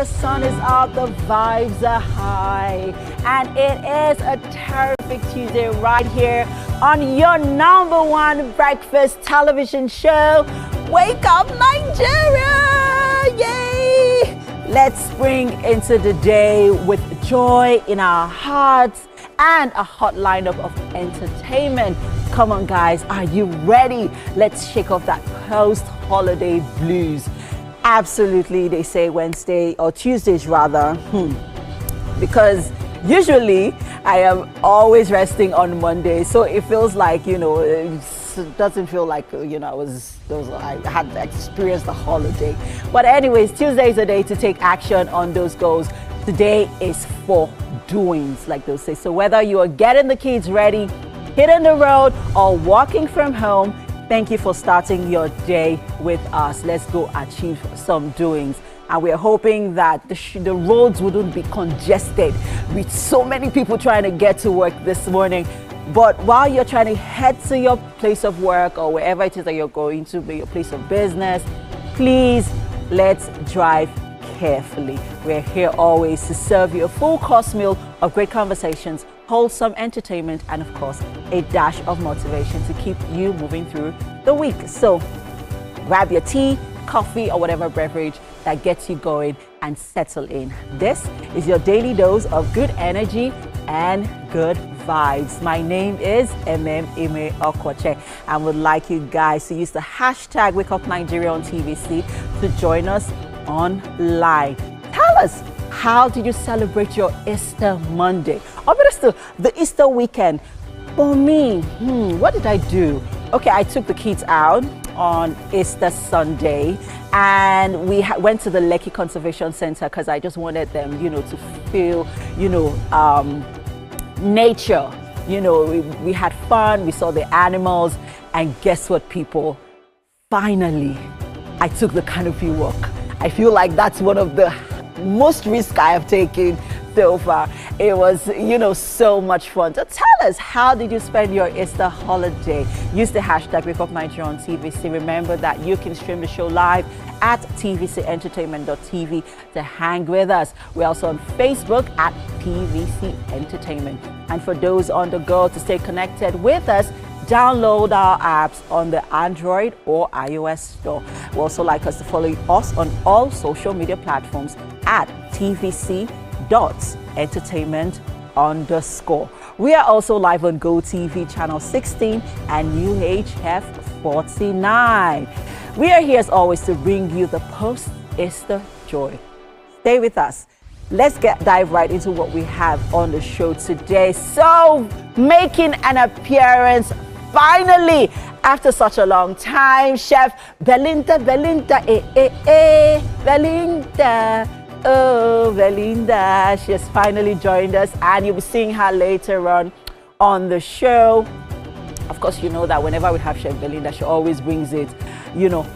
the sun is up, the vibes are high, and it is a terrific Tuesday right here on your #1 breakfast television show, Wake Up Nigeria! Yay! Let's spring into the day with joy in our hearts and a hot lineup of entertainment. Come on, guys, are you ready? Let's shake off that post-holiday blues. Absolutely, they say Wednesday or Tuesdays rather, because usually I am always resting on Monday, so it feels like, it doesn't feel like, I had experienced a holiday. But anyways, Tuesday is a day to take action on those goals. Today is for doings, like they'll say. So whether you are getting the kids ready, hitting the road, or walking from home, thank you for starting your day with us. Let's go achieve some doings. And we're hoping that the roads wouldn't be congested with so many people trying to get to work this morning. But while you're trying to head to your place of work or wherever it is that you're going to, be your place of business, please, let's drive carefully. We're here always to serve you a full course meal of great conversations, wholesome entertainment, and of course, a dash of motivation to keep you moving through the week. So grab your tea, coffee, or whatever beverage that gets you going and settle in. This is your daily dose of good energy and good vibes. My name is Ime Okwache, and would like you guys to use the hashtag Wake Up Nigeria on TVC to join us online. Tell us, how did you celebrate your Easter Monday? Or better still, the Easter weekend. For me, what did I do? Okay, I took the kids out on Easter Sunday, and we went to the Lekki Conservation Center because I just wanted them, to feel, nature. We had fun, we saw the animals, and guess what, people? Finally, I took the canopy walk. I feel like that's one of the most risks I have taken so far. It was, so much fun. So tell us, how did you spend your Easter holiday? Use the hashtag Wake Up Nigeria on TVC. Remember that you can stream the show live at tvcentertainment.tv to hang with us. We're also on Facebook at TVC Entertainment. And for those on the go to stay connected with us, download our apps on the Android or iOS store. We'd also like us to follow us on all social media platforms at tvc.entertainment_. We are also live on GOTV channel 16 and UHF 49. We are here as always to bring you the post-Easter joy. Stay with us. Let's dive right into what we have on the show today. So, making an appearance finally after such a long time, Chef Belinda, Belinda. Oh, Belinda, she has finally joined us, and you'll be seeing her later on the show. Of course, you know that whenever we have Chef Belinda, she always brings it,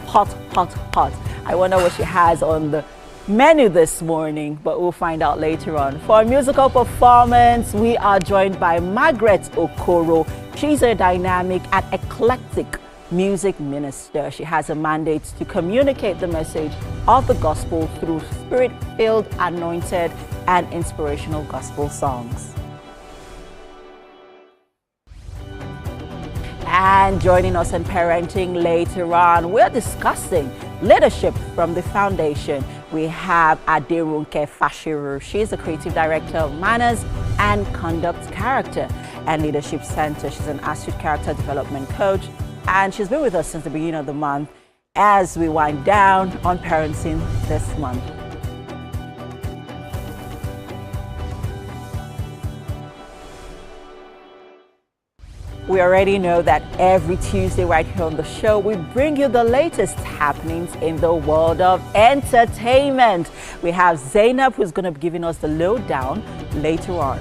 hot, hot, hot. I wonder what she has on the menu this morning, but we'll find out later on. For a musical performance, we are joined by Margaret Okoro. She's a dynamic and eclectic music minister. She has a mandate to communicate the message of the gospel through spirit-filled, anointed, and inspirational gospel songs. And joining us in parenting later on, we're discussing leadership from the foundation. We have Aderunke Fashiru. She's the creative director of Manners and Conduct Character and Leadership Center. She's an astute character development coach, and she's been with us since the beginning of the month as we wind down on parenting this month. We already know that every Tuesday right here on the show, we bring you the latest happenings in the world of entertainment. We have Zainab, who's going to be giving us the lowdown later on.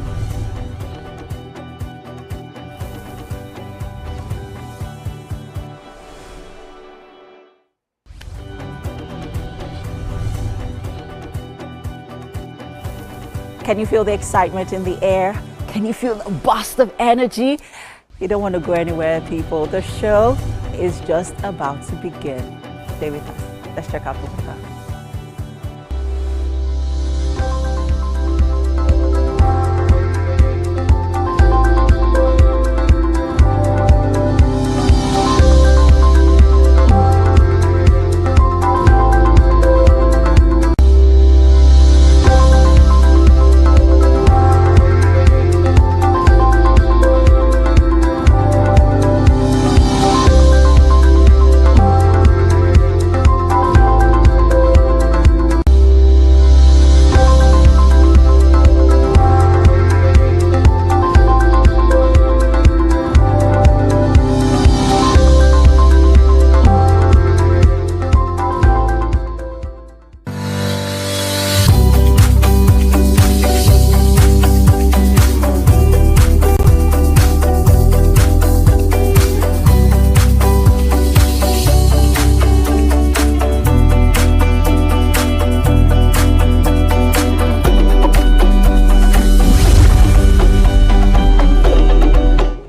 Can you feel the excitement in the air? Can you feel the burst of energy? You don't want to go anywhere, people. The show is just about to begin. Stay with us. Let's check out the weather.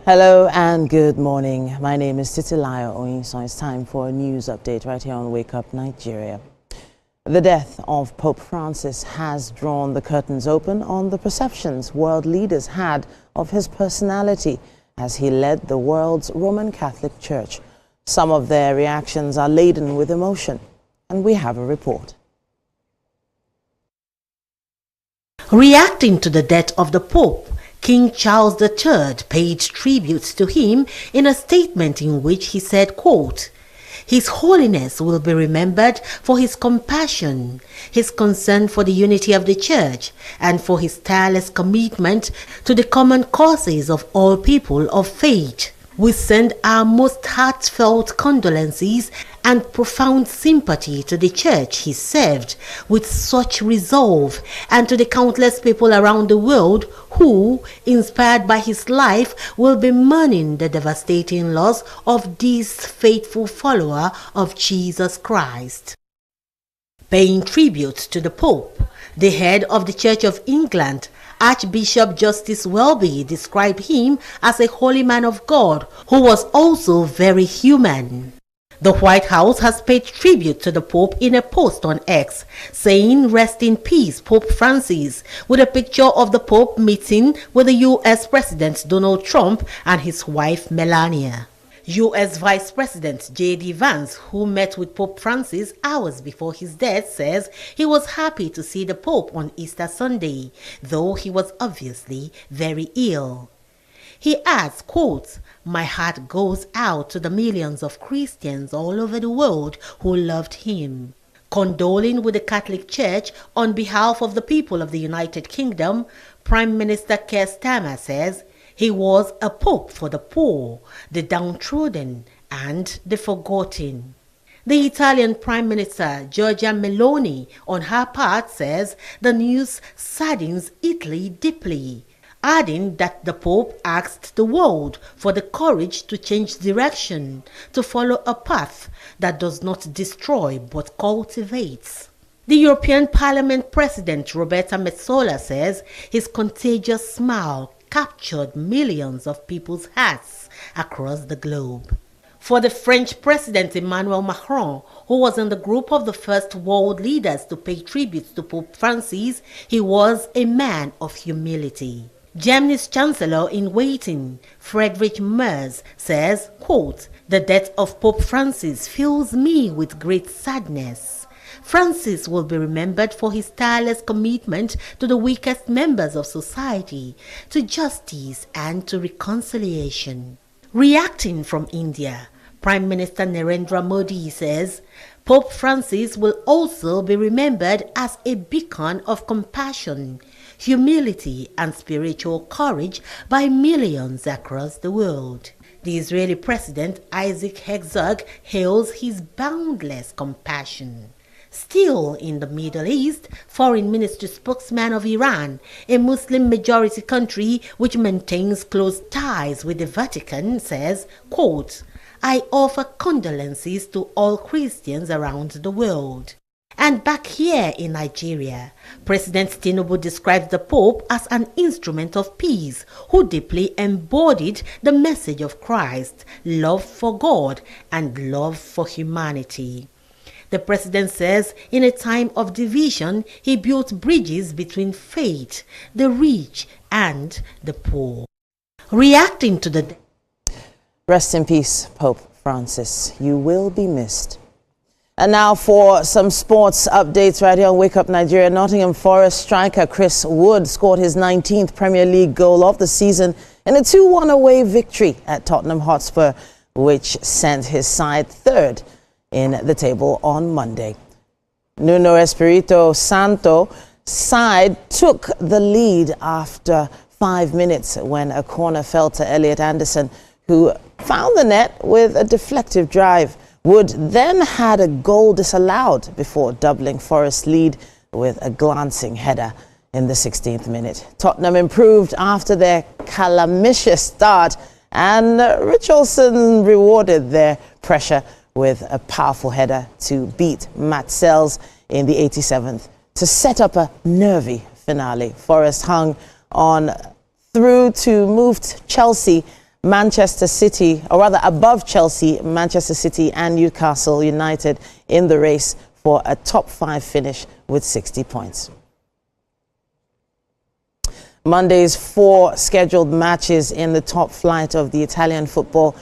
Hello and good morning. My name is Titilayo Oyinson. It's time for a news update right here on Wake Up Nigeria. The death of Pope Francis has drawn the curtains open on the perceptions world leaders had of his personality as he led the world's Roman Catholic Church. Some of their reactions are laden with emotion, and we have a report. Reacting to the death of the Pope, King Charles III paid tribute to him in a statement in which he said, quote, "His Holiness will be remembered for his compassion, his concern for the unity of the Church, and for his tireless commitment to the common causes of all people of faith. We send our most heartfelt condolences and profound sympathy to the Church he served with such resolve, and to the countless people around the world who, inspired by his life, will be mourning the devastating loss of this faithful follower of Jesus Christ." Paying tribute to the Pope, the head of the Church of England, Archbishop Justice Welby, described him as a holy man of God who was also very human. The White House has paid tribute to the Pope in a post on X, saying, "Rest in peace, Pope Francis," with a picture of the Pope meeting with the U.S. President Donald Trump and his wife Melania. U.S. Vice President J.D. Vance, who met with Pope Francis hours before his death, says he was happy to see the Pope on Easter Sunday, though he was obviously very ill. He adds, quote, "My heart goes out to the millions of Christians all over the world who loved him." Condoling with the Catholic Church on behalf of the people of the United Kingdom, Prime Minister Keir Starmer says he was a pope for the poor, the downtrodden, and the forgotten. The Italian Prime Minister Giorgia Meloni, on her part, says the news saddens Italy deeply, adding that the Pope asked the world for the courage to change direction, to follow a path that does not destroy but cultivates. The European Parliament President Roberta Metsola says his contagious smile captured millions of people's hearts across the globe. For the French President Emmanuel Macron, who was in the group of the first world leaders to pay tribute to Pope Francis, he was a man of humility. Germany's Chancellor-in-Waiting, Friedrich Merz, says, quote, "The death of Pope Francis fills me with great sadness. Francis will be remembered for his tireless commitment to the weakest members of society, to justice and to reconciliation." Reacting from India, Prime Minister Narendra Modi says Pope Francis will also be remembered as a beacon of compassion, humility and spiritual courage by millions across the world. The Israeli President Isaac Herzog hails his boundless compassion. Still in the Middle East, Foreign Ministry spokesman of Iran, a Muslim-majority country which maintains close ties with the Vatican, says, quote, "I offer condolences to all Christians around the world." And back here in Nigeria, President Tinubu describes the Pope as an instrument of peace who deeply embodied the message of Christ, love for God and love for humanity. The president says in a time of division, he built bridges between faith, the rich, and the poor. Reacting to the Rest in peace, Pope Francis. You will be missed. And now for some sports updates right here on Wake Up Nigeria. Nottingham Forest striker Chris Wood scored his 19th Premier League goal of the season in a 2-1 away victory at Tottenham Hotspur, which sent his side third in the table on Monday. Nuno Espirito Santo side took the lead after 5 minutes when a corner fell to Elliot Anderson, who found the net with a deflective drive. Wood then had a goal disallowed before doubling Forest's lead with a glancing header in the 16th minute. Tottenham improved after their calamitous start, and Richarlison rewarded their pressure with a powerful header to beat Matt Sells in the 87th to set up a nervy finale. Forest hung on through to move Chelsea Manchester City, or rather above Chelsea, Manchester City and Newcastle United in the race for a top 5 finish with 60 points. Monday's 4 scheduled matches in the top flight of the Italian football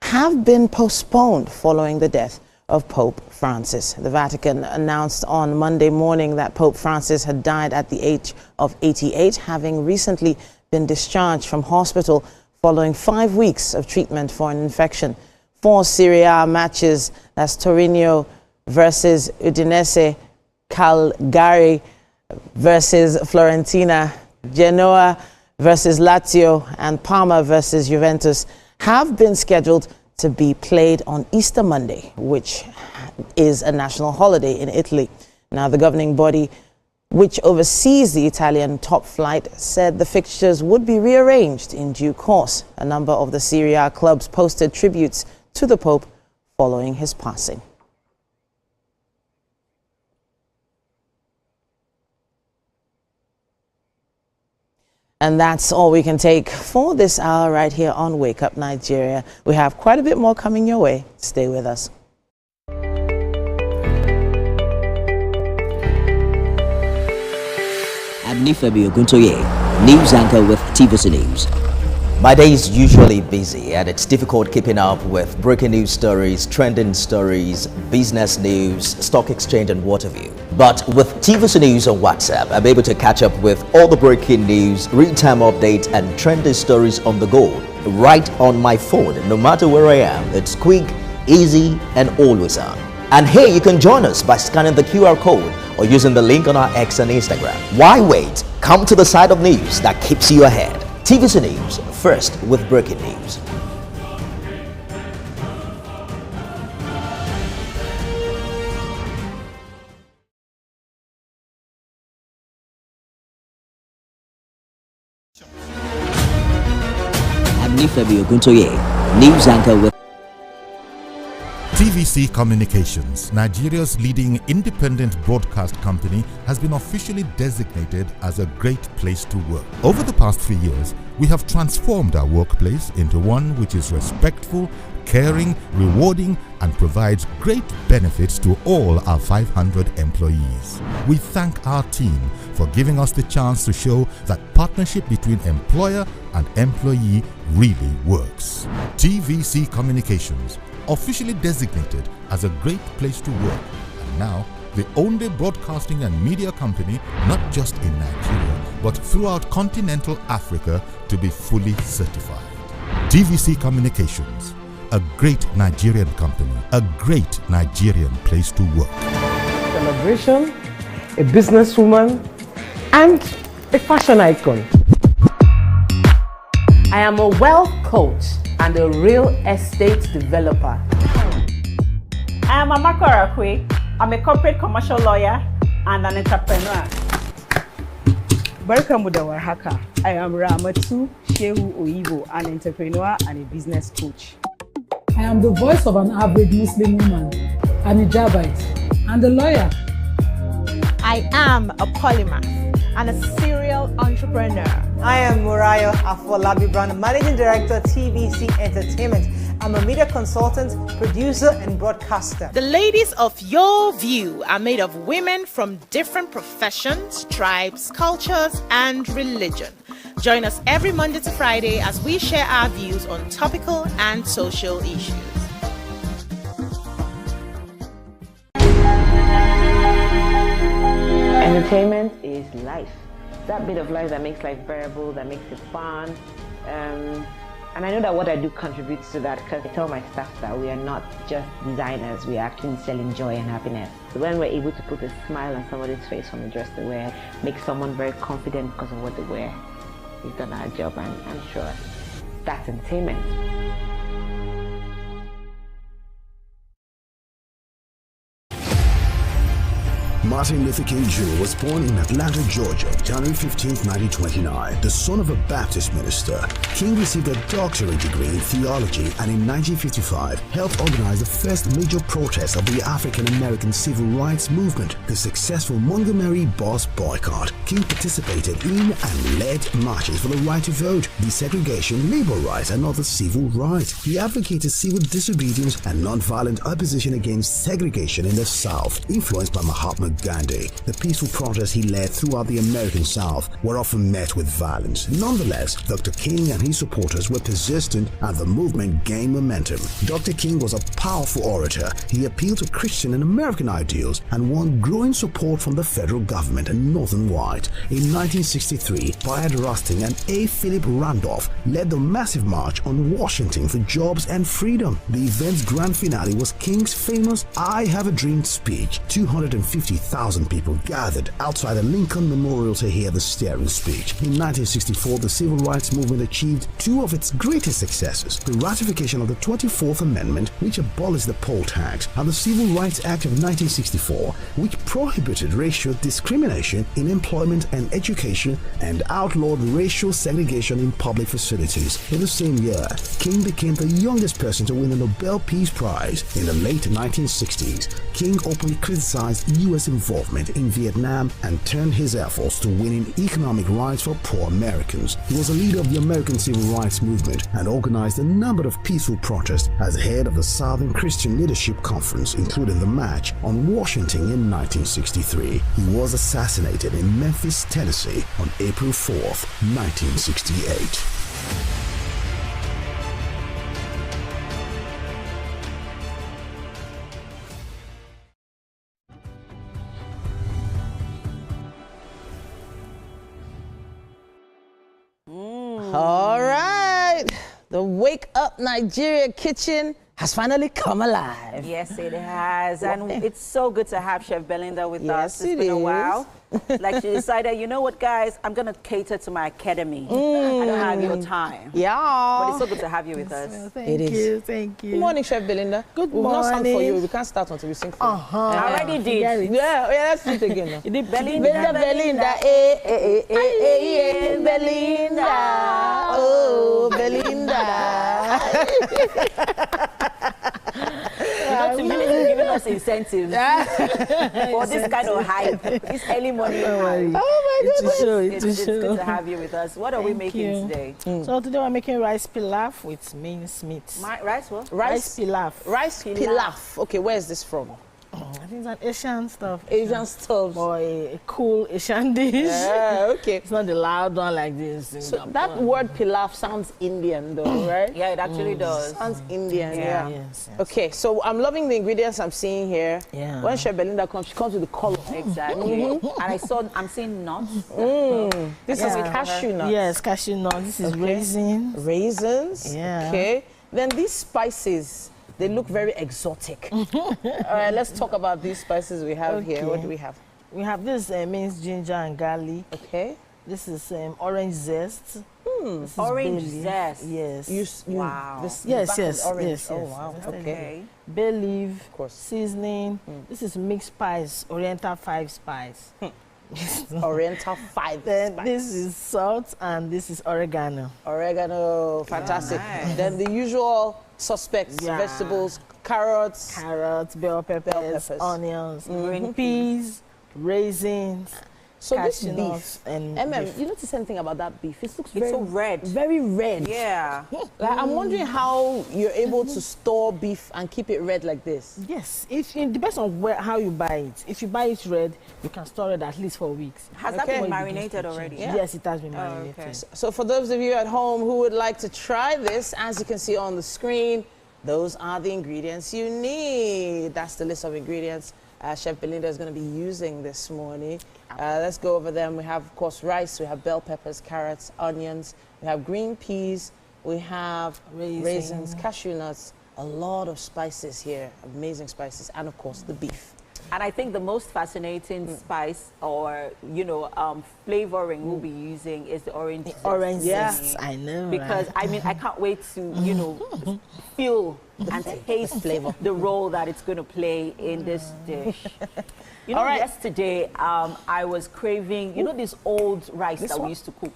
have been postponed following the death of Pope Francis. The Vatican announced on Monday morning that Pope Francis had died at the age of 88, having recently been discharged from hospital following 5 weeks of treatment for an infection. 4 Serie A matches, that's Torino versus Udinese, Cagliari versus Fiorentina, Genoa versus Lazio, and Parma versus Juventus, have been scheduled to be played on Easter Monday, which is a national holiday in Italy. Now, the governing body, which oversees the Italian top flight, said the fixtures would be rearranged in due course. A number of the Serie A clubs posted tributes to the Pope following his passing. And that's all we can take for this hour right here on Wake Up Nigeria. We have quite a bit more coming your way. Stay with us. I'm Nifemi Oguntoye, news anchor with TVC News. My day is usually busy and it's difficult keeping up with breaking news stories, trending stories, business news, stock exchange and what have you. But with TVC News on WhatsApp, I'm able to catch up with all the breaking news, real-time updates and trending stories on the go, right on my phone, no matter where I am. It's quick, easy and always on. And here you can join us by scanning the QR code or using the link on our X and Instagram. Why wait? Come to the side of news that keeps you ahead. TVC News, first with breaking news. I'm Nifemi Oguntoye, news anchor with TVC Communications, Nigeria's leading independent broadcast company, has been officially designated as a great place to work. Over the past 3 years, we have transformed our workplace into one which is respectful, caring, rewarding, and provides great benefits to all our 500 employees. We thank our team for giving us the chance to show that partnership between employer and employee really works. TVC Communications, officially designated as a great place to work, and now the only broadcasting and media company not just in Nigeria but throughout continental Africa to be fully certified. TVC Communications, a great Nigerian company, a great Nigerian place to work. Celebration, a businesswoman, and a fashion icon. I am a wealth coach and a real estate developer. I am Amako Arakwe. I'm a corporate commercial lawyer and an entrepreneur. Barkamu da warhaka. I am Ramatu Shehu Oyibo, an entrepreneur and a business coach. I am the voice of an average Muslim woman, an hijabite, and a lawyer. I am a polymath and a serial entrepreneur. I am Murayo Afolabi Brown, Managing Director, TVC Entertainment. I'm a media consultant, producer, and broadcaster. The ladies of your view are made of women from different professions, tribes, cultures, and religion. Join us every Monday to Friday as we share our views on topical and social issues. Entertainment is life. That bit of life that makes life bearable, that makes it fun. And I know that what I do contributes to that, because I tell my staff that we are not just designers, we are actually selling joy and happiness. So when we're able to put a smile on somebody's face from the dress they wear, make someone very confident because of what they wear, we've done our job, and I'm sure that's entertainment. Martin Luther King Jr. was born in Atlanta, Georgia, January 15, 1929. The son of a Baptist minister, King received a doctorate degree in theology and in 1955 helped organize the first major protest of the African American civil rights movement, the successful Montgomery bus boycott. King participated in and led marches for the right to vote, desegregation, labor rights, and other civil rights. He advocated civil disobedience and nonviolent opposition against segregation in the South, influenced by Mahatma Gandhi. The peaceful protests he led throughout the American South were often met with violence. Nonetheless, Dr. King and his supporters were persistent and the movement gained momentum. Dr. King was a powerful orator. He appealed to Christian and American ideals and won growing support from the federal government and Northern White. In 1963, Bayard Rustin and A. Philip Randolph led the massive march on Washington for jobs and freedom. The event's grand finale was King's famous I Have a Dream speech. 250,000 people gathered outside the Lincoln Memorial to hear the stirring speech. In 1964, the civil rights movement achieved two of its greatest successes: the ratification of the 24th Amendment, which abolished the poll tax, and the Civil Rights Act of 1964, which prohibited racial discrimination in employment and education and outlawed racial segregation in public facilities. In the same year, King became the youngest person to win the Nobel Peace Prize. In the late 1960s, King openly criticized U.S. involvement in Vietnam and turned his efforts to winning economic rights for poor Americans. He was a leader of the American Civil Rights Movement and organized a number of peaceful protests as head of the Southern Christian Leadership Conference, including the March on Washington in 1963. He was assassinated in Memphis, Tennessee on April 4th, 1968. All right. The Wake Up Nigeria kitchen has finally come alive. Yes, it has. And it's so good to have Chef Belinda with us. It's been a while. Like she decided, you know what, guys, I'm going to cater to my academy. I don't have your time. Yeah. But it's so good to have you with us. Well, thank you. Thank you. Good morning, Chef Belinda. Good We'll not morning. sing for you. We can't start until we sing for you. I already did. Yeah, let's do it again now. Belinda, Belinda, Belinda. Oh, Belinda. You know, to giving us incentives for this kind of hype. This early morning hype. Oh my goodness. It's good to have you with us. What are we making today? So today we're making rice pilaf with minced meat. Rice what? Rice pilaf. Rice pilaf. Okay, where is this from? I think it's an Asian stuff. Asian stuff. Or a cool Asian dish. Yeah, okay. It's not the loud one like this. So that word pilaf sounds Indian though, right? Yeah, it actually does. Sounds Indian, yeah. Yes. Okay, so I'm loving the ingredients I'm seeing here. Yeah. When Chef Belinda comes, she comes with the color. Exactly. And I'm seeing nuts. This is cashew nuts. Yes, cashew nuts. This is raisins. Raisins. Yeah. Okay. Then these spices, they look very exotic. All right, let's talk about these spices we have here. What do we have? We have this minced ginger and garlic. Okay. This is orange zest. This is Orange bay leaf. zest. Yes. Wow. This Yes. orange. Yes. Oh, wow. Yes. Okay. Bay leaf. Of course. Seasoning. This is mixed spice, Oriental 5 spice. Oriental 5 Then spice. this is salt and this is oregano. Oregano, fantastic. Nice. Then the usual suspects, Yeah. vegetables, carrots. Carrots, bell peppers, onions, green peas, raisins. So this cashew beef, nuts and beef. You notice anything about that beef? It looks It's so red. very red. Yeah. Like, I'm wondering how you're able to store beef and keep it red like this. Yes, it depends on how you buy it. If you buy it red, you can store it at least for weeks. Has that been marinated already? Yeah. Yes, it has been marinated. Okay. So for those of you at home who would like to try this, as you can see on the screen, those are the ingredients you need. That's the list of ingredients Chef Belinda is going to be using this morning. Let's go over them. We have, of course, rice. We have bell peppers, carrots, onions. We have green peas. We have raisins, cashew nuts. A lot of spices here, amazing spices, and of course the beef. And I think the most fascinating spice or, flavoring we'll be using is the orange zest. Orange zest, I know. Because, right? I mean, I can't wait to, feel and taste the role that it's going to play in this dish. Yesterday, I was craving, this old rice that we used to cook.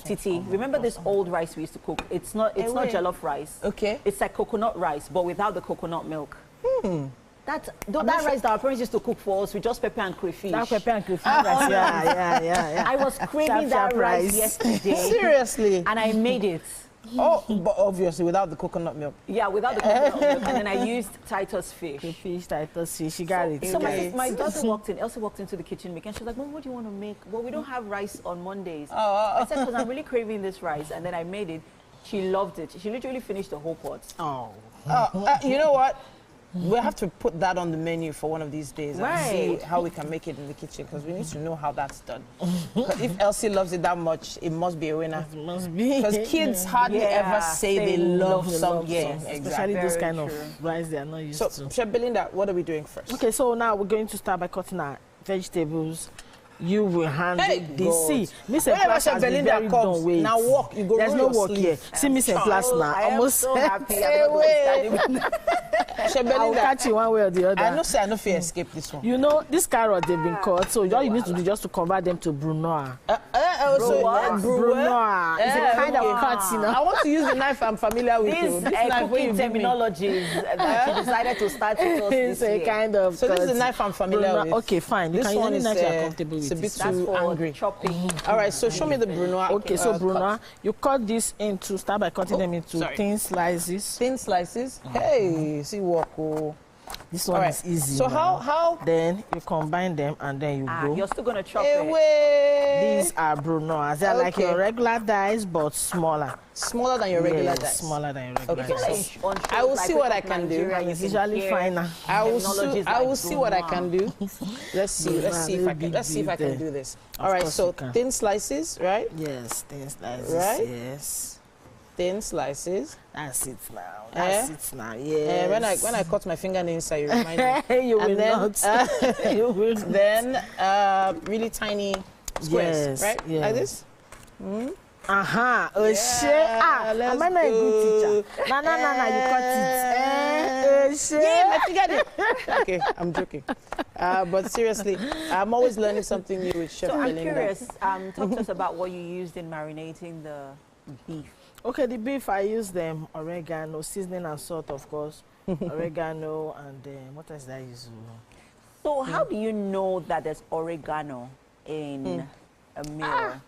Titi, remember this old rice we used to cook? It's not jollof rice. Okay. It's like coconut rice, but without the coconut milk. That rice that our parents used to cook for us with just pepper and crayfish. That pepper and crayfish rice, yeah. I was craving that rice yesterday. Seriously? And I made it. Oh, but obviously without the coconut milk. Yeah, without the coconut milk. And then I used Titus fish. Titus fish, she got it. So my daughter Elsie walked into the kitchen and she was like, Mom, what do you want to make? Well, we don't have rice on Mondays. I said, because I'm really craving this rice. And then I made it. She loved it. She literally finished the whole pot. You know what? We'll have to put that on the menu for one of these days and see how we can make it in the kitchen, because we need to know how that's done. If Elsie loves it that much, it must be a winner. It must be. Because kids hardly ever say they love something. Especially this kind of rice they are not used to. So, Chef Belinda, what are we doing first? Okay, so now we're going to start by cutting our vegetables. You will handle this. See, Miss Plus has been very done with. Now walk, you go. There's no work here. See Miss Plus now. I am so happy. I will catch you one way or the other. I know fear escape this one. You know, this carrot they've been cut, so all you need to do just to convert them to brunoise. Brunoise. It's a kind of cut, you know. I want to use the knife I'm familiar with. These cooking terminologies that you decided to start with us It's a kind of so this is the knife I'm familiar with. Okay, fine. This one is comfortable with. It's a bit too angry. Chopping. All right, so show me the brunoise. Okay, so brunoise, you cut this into, start by cutting them into thin slices. Thin slices? Hey, see what? This one is easy. So how? Then you combine them and then you go. You're still gonna chop it. These are brunoise. They're like your regular dice, but smaller. Smaller than your regular dice. Smaller than your regular dice. I will see what I can do. It's usually finer. I will see what I can do. Let's see if I can do this. All right. So thin slices, right? Yes, thin slices. Right? Yes. Thin slices. That's it now. That's it now. Yes. When I cut my fingernail inside, you remind me. You will not. You will. Then really tiny squares, right? Yes. Like this. Am I not a good teacher? No, you cut it. Yeah, my fingernail. Okay, I'm joking. But seriously, I'm always learning something new with Chef Belinda. I'm curious. Talk to us about what you used in marinating the beef. Okay, the beef, I use them oregano, seasoning and salt, of course. Oregano and what else did I use? So how do you know that there's oregano in a meal?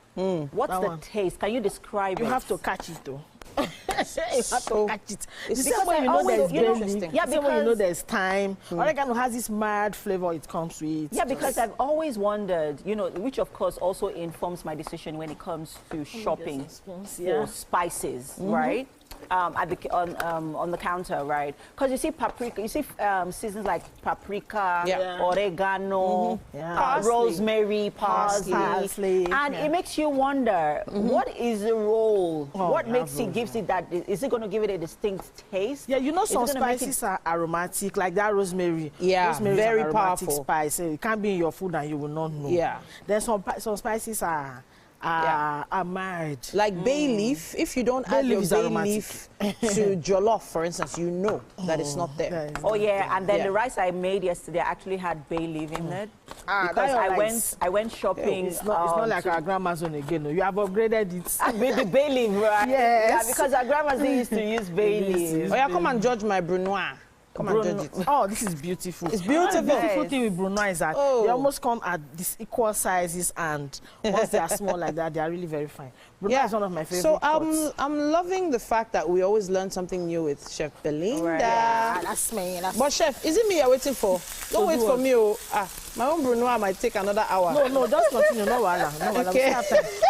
What's the taste? Can you describe it? You have to catch it though. You have to catch it. It's the same way you know there's belly. Yeah, because you know there's thyme. Oregano has this mild flavor it comes with. Yeah, because I've always wondered, which of course also informs my decision when it comes to shopping for spices, right? At the on the counter, right? Because you see paprika, you see seasons like paprika, oregano, rosemary, parsley, and it makes you wonder what is the role? What makes it gives it that? Is it going to give it a distinct taste? Yeah, some spices are aromatic, like that rosemary. Yeah, rosemary very is an aromatic powerful spice. It can't be in your food and you will not know. Yeah, then some spices are married. Like bay leaf, if you don't add your bay leaf to jollof, for instance, you know that it's not there. Oh yeah, and then the rice I made yesterday actually had bay leaf in it. Because I went shopping. It's not like our grandma's own again. You have upgraded it. With the bay leaf, right? Yes. Yeah, because our grandmas used to use bay leaf. Oh yeah, come and judge my brunoise. Come and judge it. Oh, this is beautiful. It's beautiful. The beautiful thing with brunoise is that they almost come at these equal sizes, and once they are small like that, they are really very fine. Brunoise is one of my favorite. So I'm loving the fact that we always learn something new with Chef Belinda. Right. Yeah, that's me. But Chef, is it me you're waiting for? Don't wait for me. My own brunoise might take another hour. No, just continue. No, okay.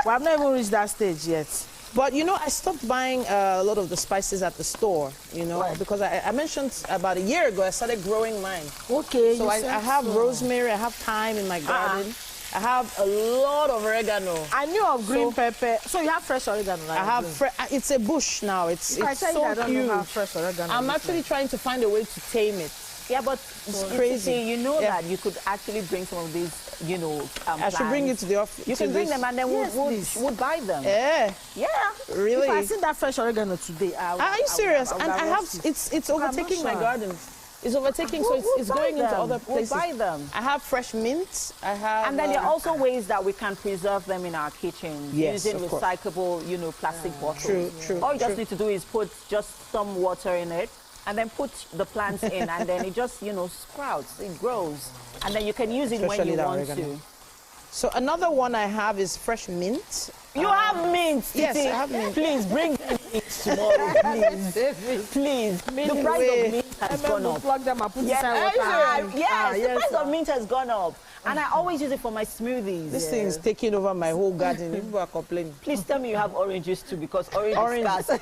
Well, I've not even reached that stage yet. But I stopped buying a lot of the spices at the store, because I mentioned about a year ago I started growing mine. Okay. So I have rosemary, I have thyme in my garden. I have a lot of oregano. I knew of green pepper. So you have fresh oregano? Like I have it's a bush now. It's so I huge. don't have fresh oregano. I'm actually trying to find a way to tame it. Yeah, but it's crazy. You know that you could actually bring some of these, I should bring it to the office. You can bring them and then we'll buy them. Yeah. Yeah. Really? If I see that fresh oregano today, are you serious? And I have it's overtaking my garden. It's overtaking, so it's going into other places. We'll buy them. I have fresh mint. I have. And then there are also ways that we can preserve them in our kitchen using recyclable, plastic bottles. True. All you just need to do is put just some water in it, and then put the plants in, and then it just, sprouts, it grows. And then you can use it when you want to. So another one I have is fresh mint. You have mint? Yes, I have mint. Please bring mint tomorrow, please. Please. The price of mint has gone up. Plug them and put inside water. Yes, the price of mint has gone up. And I always use it for my smoothies. This thing is taking over my whole garden. People are complaining. Please tell me you have oranges too, because oranges. No. So,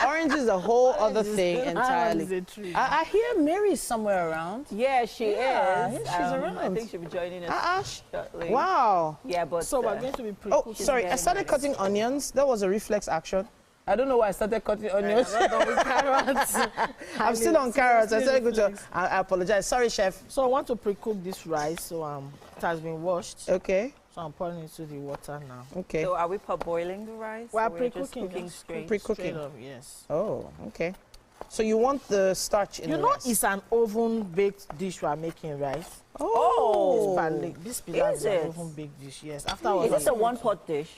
orange is a whole other thing entirely. I hear Mary's somewhere around. Yeah, she is. She's around. I think she'll be joining us shortly. Wow. Yeah, but so we're going to be sorry. I started cutting onions. That was a reflex action. I don't know why I started cutting onions. I'm still on carrots. I apologize. Sorry, chef. So I want to pre-cook this rice. So it has been washed. Okay. So I'm pouring it into the water now. Okay. So are we parboiling the rice? We're pre-cooking. Cooking straight. Pre-cooking. Yes. Oh, okay. So you want the starch in the rice? It's an oven-baked dish we are making, right? Oh. This pizza is an oven-baked dish, yes. Is this a one-pot dish?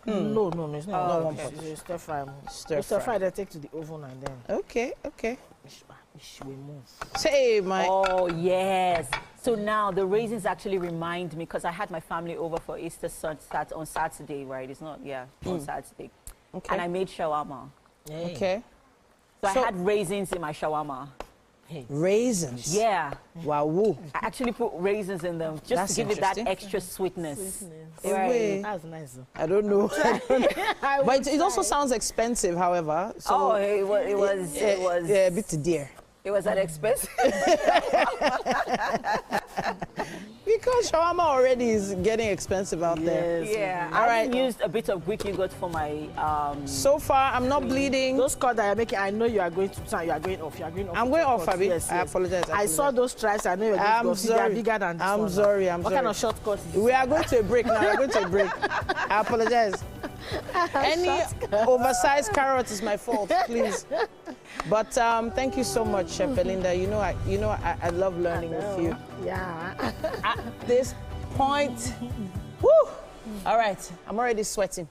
No, it's not one pot. It's a stir fry. Stir fry, they take to the oven and then. Okay. We move. Say my. Oh yes. So now the raisins actually remind me, because I had my family over for Easter on Saturday, right? It's not on Saturday. Okay. And I made shawarma. Hey. Okay. So I had raisins in my shawarma. Raisins? Yeah. Wow. I actually put raisins in them just to give it that extra sweetness. Right. That's nice. I don't know. But it also sounds expensive, however. So it was a bit dear. It was that expensive. Because shawarma already is getting expensive out there. Yeah. All right. I used a bit of Greek yogurt for my. So far, I'm not bleeding. Those cuts that you're making, I know you are going to. You are going off. You are going off. I'm going off, Abby. Yes. I apologize. I saw those stripes. I know you're going to go. They are bigger than this I'm sorry. What kind of shortcut is this? We are going to a break now. We're going to a break. I apologize. Any oversized carrot is my fault, please. But thank you so much, Chef Belinda. I love learning with you. Yeah. At this point, woo! All right, I'm already sweating.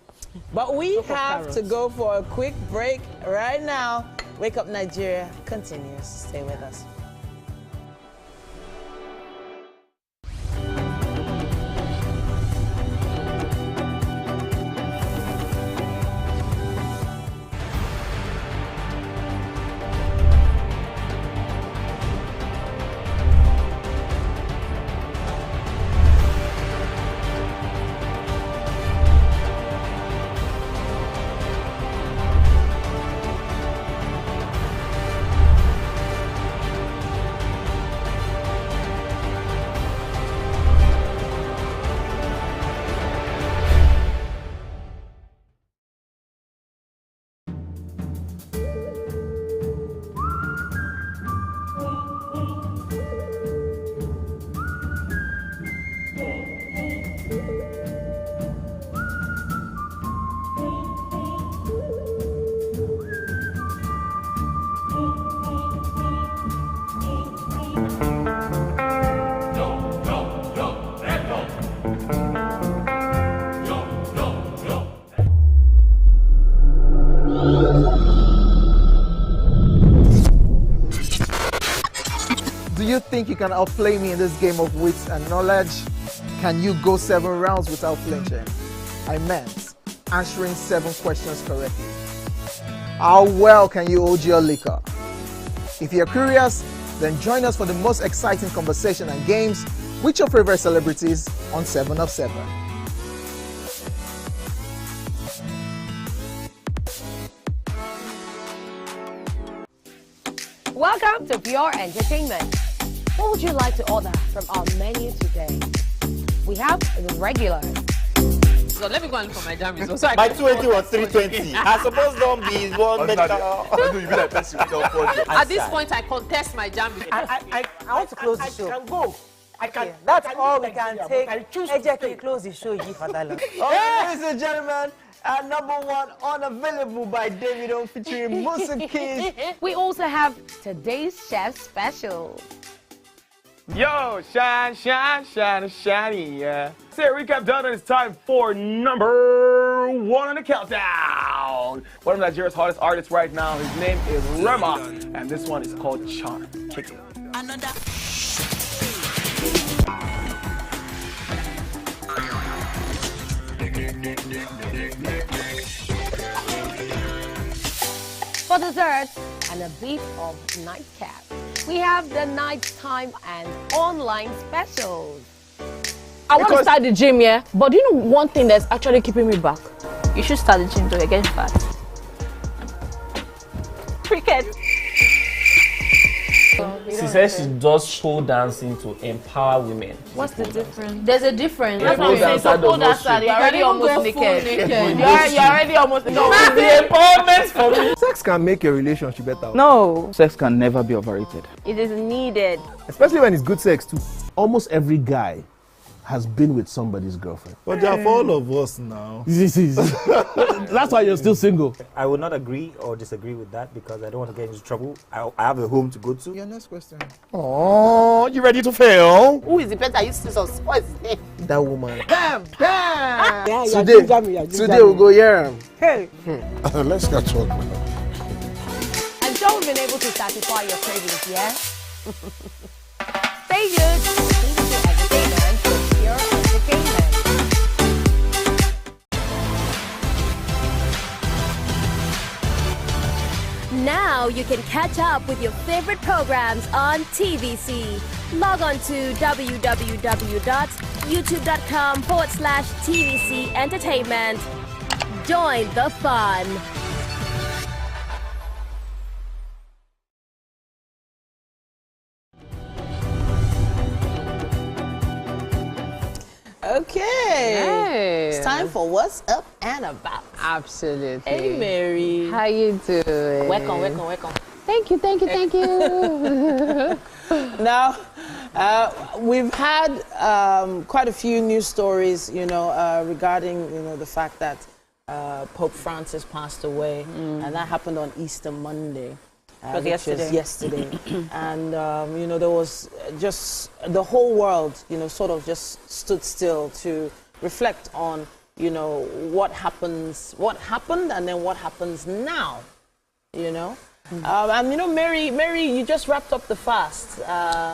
But we have to go for a quick break right now. Wake Up Nigeria continues. Stay with us. Do you think you can outplay me in this game of wits and knowledge? Can you go 7 rounds without flinching? I meant answering 7 questions correctly. How well can you hold your liquor? If you're curious, then join us for the most exciting conversation and games with your favorite celebrities on 7 of 7. Welcome to Pure Entertainment. What would you like to order from our menu today? We have the regulars, result. Let me go and look for my jam result. So My 280 was 320. I suppose don't be one metal. At this point, I contest my jam result. I want to close the show. I can go. I can. That's all we can take. Eje, can you close the show, Father? Ladies and gentlemen, number one unavailable by Davido featuring Musa Keys. We also have today's chef special. Yo, shine, shine, shine, shiny, yeah. Say recap done, and it's time for number one on the countdown. One of Nigeria's hottest artists right now, his name is Rema, and this one is called Charm. Kick it. For dessert and a bit of nightcap, we have the nighttime and online specials. I want to start the gym, yeah? But do you know one thing that's actually keeping me back? You should start the gym, though. You're getting fat. Cricket. She says she does pole dancing to empower women. What's the difference? There's a difference. That's what I'm saying. So pole dancer, you're already almost naked. You're already almost naked. No, it's the empowerment for me. Sex can make a relationship better. No. Sex can never be overrated. It is needed. Especially when it's good sex too. Almost every guy has been with somebody's girlfriend. But they are for all of us now. That's why you're still single. I would not agree or disagree with that because I don't want to get into trouble. I have a home to go to. Your next question. Oh, you ready to fail? Who is the better? You scissors. What is his name? That woman. Bam! Bam! Yeah, today we'll go here. Hey. Let's catch up now. I'm sure we've been able to satisfy your cravings, yeah? Stay good. TVC Entertainment with pure entertainment. Now you can catch up with your favorite programs on TVC. Log on to www.youtube.com/TVC Entertainment. Join the fun. Okay. It's time for What's Up and About. Absolutely. Hey, Mary. How you doing? Welcome. Thank you. Now, we've had quite a few news stories, regarding, the fact that Pope Francis passed away, and that happened on Easter Monday. Which was yesterday. And, there was just the whole world, sort of just stood still to reflect on, what happened, and then what happens now, And, Mary, you just wrapped up the fast.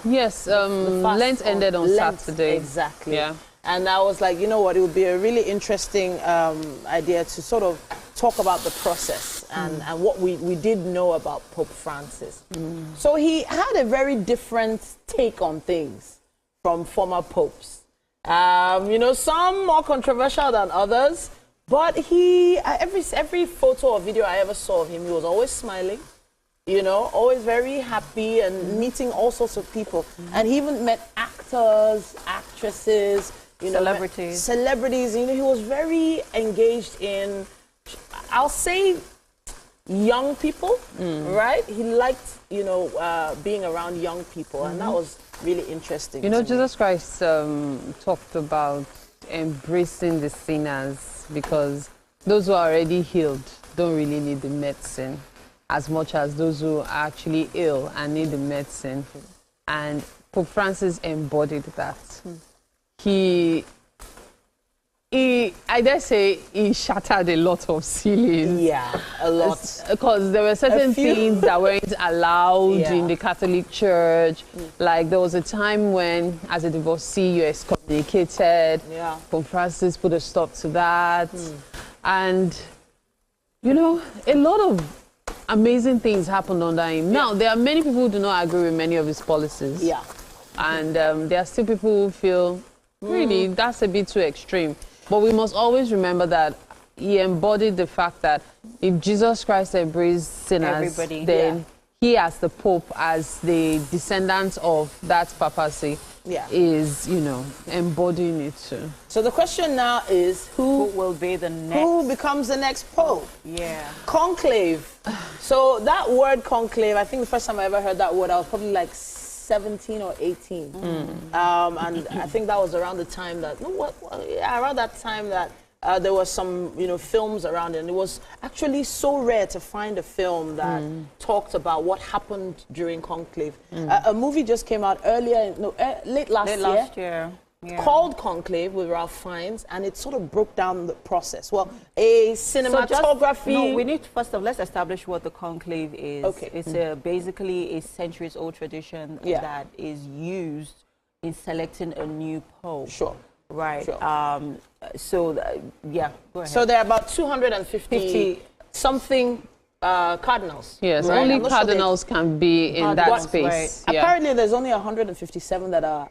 Yes, the fast Lent ended on Saturday. Exactly. Yeah. And I was like, it would be a really interesting idea to sort of talk about the process and what we did know about Pope Francis. So he had a very different take on things from former popes. Some more controversial than others, but he, every photo or video I ever saw of him, he was always smiling, always very happy and meeting all sorts of people. And he even met actors, actresses, celebrities. He was very engaged in, I'll say, young people, right? He liked, being around young people, and that was really interesting. Jesus Christ talked about embracing the sinners because those who are already healed don't really need the medicine as much as those who are actually ill and need the medicine. And Pope Francis embodied that. I dare say he shattered a lot of ceilings. Yeah, a lot. Because there were certain things that weren't allowed in the Catholic Church. Like there was a time when, as a divorcee, you're excommunicated. Yeah. Pope Francis put a stop to that. And, a lot of amazing things happened under him. Now, there are many people who do not agree with many of his policies. Yeah. And there are still people who feel, really, that's a bit too extreme. But we must always remember that he embodied the fact that if Jesus Christ embraced sinners, then he as the Pope, as the descendant of that papacy, is, you know, embodying it too. So the question now is who will be the next? Who becomes the next pope? Yeah. Conclave. So that word conclave, I think the first time I ever heard that word, I was probably like 17 or 18. And I think that was around the time that, around that time that there was some, you know, films around it. And it was actually so rare to find a film that talked about what happened during Conclave. A movie just came out late last year. Yeah. Called Conclave with Ralph Fiennes, and it sort of broke down the process. Well, a cinematography... we need first of let's establish what the Conclave is. Okay. It's basically a centuries-old tradition that is used in selecting a new pope. Sure. Right. Sure. Go ahead. So there are about 250 something cardinals. Yes, right? Only cardinals can be in that space. Right. Yeah. Apparently, there's only 157 that are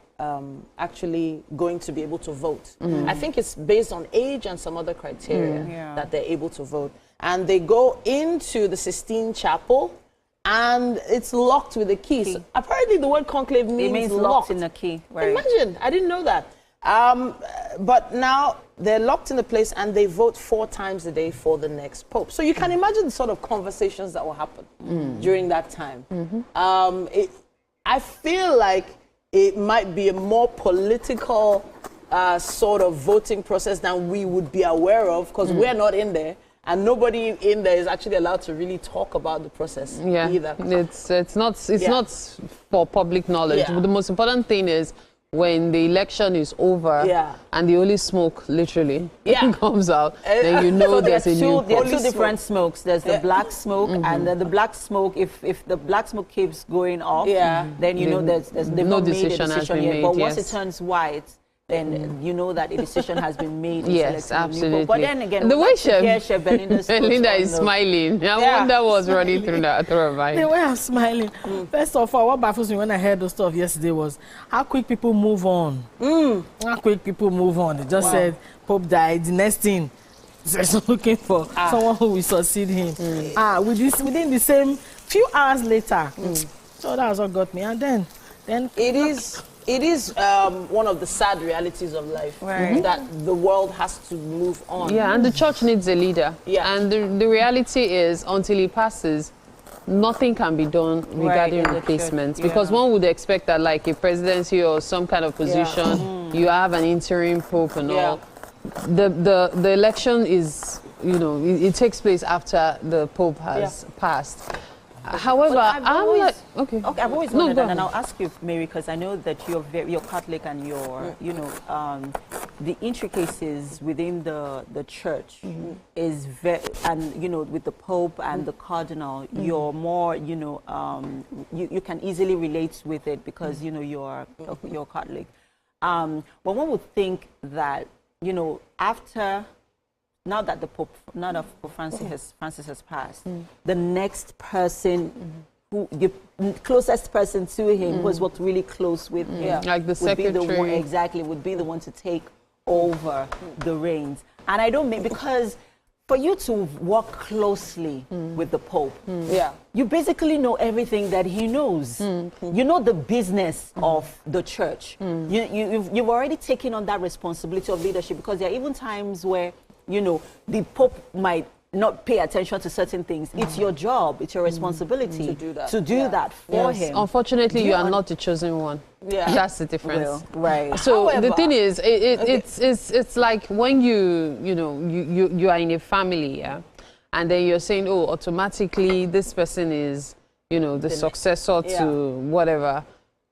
actually going to be able to vote. I think it's based on age and some other criteria that they're able to vote. And they go into the Sistine Chapel, and it's locked with a key. So apparently, the word conclave means locked in a key. Right. Imagine, I didn't know that. But now they're locked in the place and they vote 4 times a day for the next pope. So you can imagine the sort of conversations that will happen during that time. I feel like it might be a more political sort of voting process than we would be aware of, because we're not in there. And nobody in there is actually allowed to really talk about the process either. It's not for public knowledge. The most important thing is when the election is over and the holy smoke literally comes out, then you know there's a new... There are 2 different smokes. There's the black smoke, and then the black smoke, if the black smoke keeps going off, then you know they've not made a decision yet. But once it turns white, then you know that a decision has been made. Yes, absolutely. But then again, the way Chef Belinda is smiling. I wonder what's running through her mind. The way I'm smiling. First of all, what baffles me when I heard those stuff yesterday was how quick people move on. How quick people move on. They just said Pope died. The next thing, they're looking for someone who will succeed him. Within the same few hours later. So that was what got me. And then it is one of the sad realities of life that the world has to move on. Yeah, and the church needs a leader. Yeah. And the reality is, until he passes, nothing can be done regarding replacements. Because one would expect that, like a presidency or some kind of position, you have an interim pope and all. The election is, you know, it takes place after the pope has passed. However, I've always wondered, and I'll ask you, Mary, because I know that you're Catholic and you're, you know, the intricacies within the church is very, and you know, with the Pope and the Cardinal, you're more, you know, you can easily relate with it because you know you're Catholic. But one would think that, you know, now that Pope Francis has passed, the next person, the closest person to him, who has worked really close with him, like the secretary, would be the one to take over the reins. And I don't mean, because for you to work closely with the Pope, you basically know everything that he knows. You know the business of the church. You've already taken on that responsibility of leadership, because there are even times where, you know, the Pope might not pay attention to certain things. It's your job, it's your responsibility to do that for him. Are not the chosen one. That's the difference. Right. So however, the thing is, it's like when you are in a family, and then you're saying, oh, automatically this person is, you know, the successor to whatever.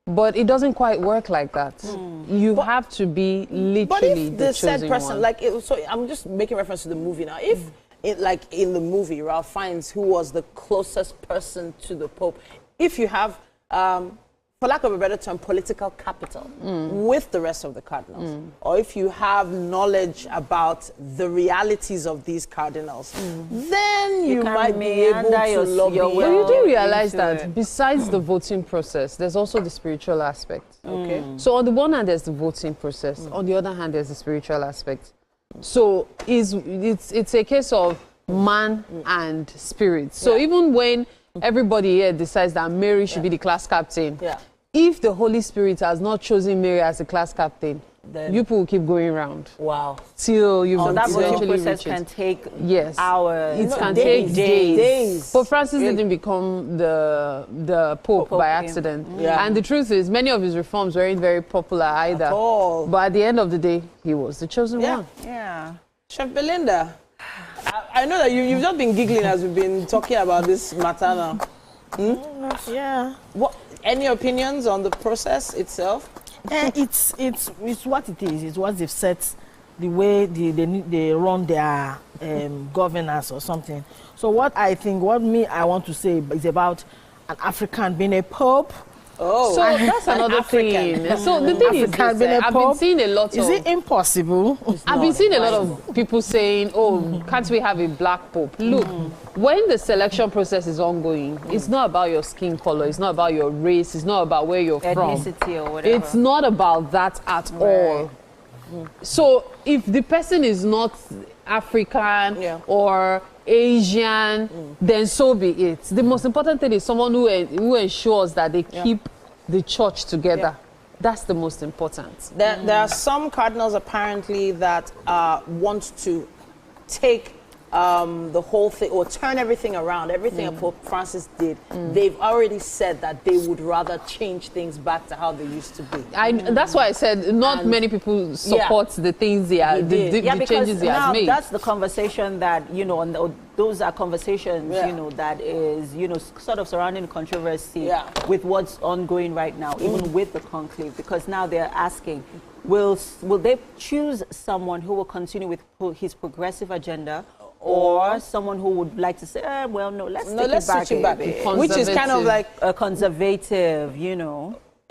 But it doesn't quite work like that. You have to be literally the said person one. Like so I'm just making reference to the movie now. If like in the movie, Ralph Fiennes, who was the closest person to the Pope, if you have for lack of a better term, political capital with the rest of the cardinals, or if you have knowledge about the realities of these cardinals, then you might be able to lobby. But you do realize that besides the voting process, there's also the spiritual aspect. Okay. So on the one hand, there's the voting process. On the other hand, there's the spiritual aspect. So it's a case of man and spirit. So even when everybody here decides that Mary should be the class captain, if the Holy Spirit has not chosen Mary as a class captain, then you people will keep going around. Wow. Till you that eventually process reach can it. take hours. It can days. take Days. Pope Francis didn't become the Pope by accident. Yeah. And the truth is, many of his reforms weren't very popular either. At all. But at the end of the day, he was the chosen one. Yeah. Chef Belinda, I know that you've just been giggling as we've been talking about this matter now. Yeah. What? Any opinions on the process itself? It's what it is. It's what they've set, the way they run their governance or something. So what I want to say is about an African being a pope. Oh, so that's another thing. So the thing is, I've been seeing a lot of... Is it impossible? I've been seeing a lot of people saying, oh, can't we have a black pope? Look, when the selection process is ongoing, it's not about your skin color, it's not about your race, it's not about where you're ethnicity or whatever. It's not about that at all. So if the person is not African or Asian, then so be it. The most important thing is someone who ensures that they keep the church together. That's the most important. There are some cardinals apparently that want to take the whole thing or turn everything around. Everything Pope Francis did, they've already said that they would rather change things back to how they used to be. That's why I said not many people support the things the changes he has made. That's the conversation that, those are conversations, that is, sort of surrounding the controversy with what's ongoing right now, even with the conclave, because now they're asking, will they choose someone who will continue with his progressive agenda, or someone who would like to say, well, no, let's switch it back. Which is kind of like a conservative,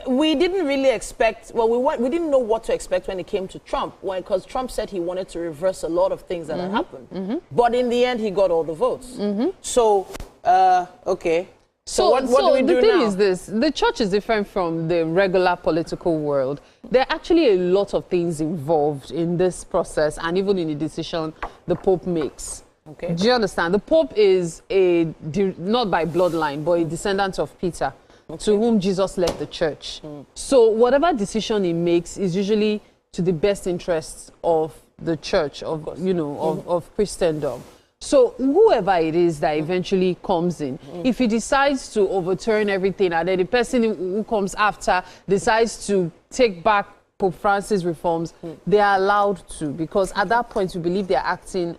We didn't really expect, we didn't know what to expect when it came to Trump, because Trump said he wanted to reverse a lot of things that had happened. But in the end, he got all the votes. So, okay. So what do we do now? The thing is this, the church is different from the regular political world. There are actually a lot of things involved in this process and even in the decision the Pope makes. Okay. Do you understand? The Pope is not by bloodline, but a descendant of Peter, to whom Jesus led the church. So whatever decision he makes is usually to the best interests of the church, of Christendom. So whoever it is that eventually comes in, if he decides to overturn everything and then the person who comes after decides to take back Pope Francis' reforms, they are allowed to, because at that point we believe they are acting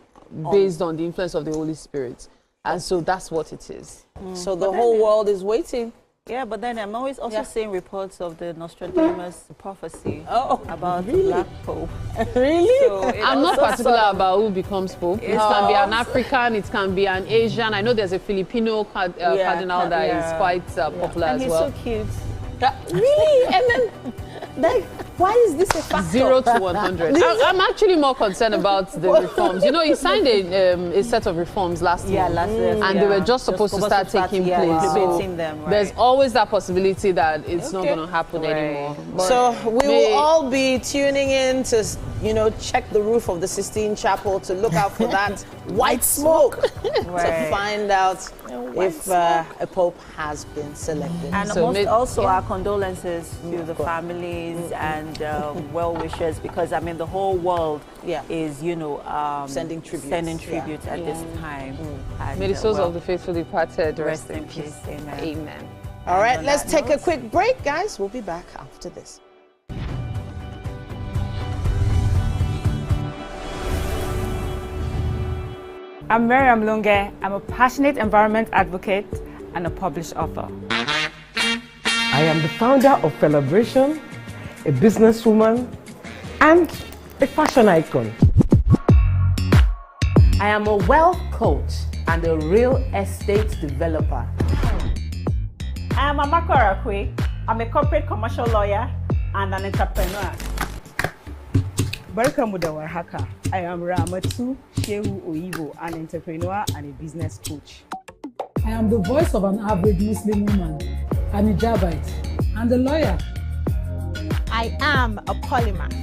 based on the influence of the Holy Spirit. And so that's what it is. So the whole world is waiting. Yeah, but then I'm always also seeing reports of the Nostradamus prophecy about the Black Pope. Really? So I'm not particular about who becomes Pope. It can be an African, it can be an Asian. I know there's a Filipino cardinal that is quite popular as well. And he's so cute. Really? And then, why is this a factor? 0 to 100. I'm actually more concerned about the reforms. He signed a set of reforms last month. And they were just supposed to start taking place. So there's always that possibility that it's not going to happen anymore. So we will all be tuning in to, check the roof of the Sistine Chapel to look out for that white smoke to find out if a pope has been selected. And also our condolences to the families and well wishers, because the whole world is sending tribute at this time. And, may the souls of the faithful departed rest in peace. Amen. Amen. All right, let's take a quick break, guys. We'll be back after this. I'm Miriam Lunge. I'm a passionate environment advocate and a published author. I am the founder of Celebration, a businesswoman, and a fashion icon. I am a wealth coach and a real estate developer. I am Amako Arakwe. I'm a corporate commercial lawyer and an entrepreneur. Barka Mudawar Haka. I am Ramatu Shehu Oyibo, an entrepreneur and a business coach. I am the voice of an average Muslim woman, an hijabite, and a lawyer. I am a polymath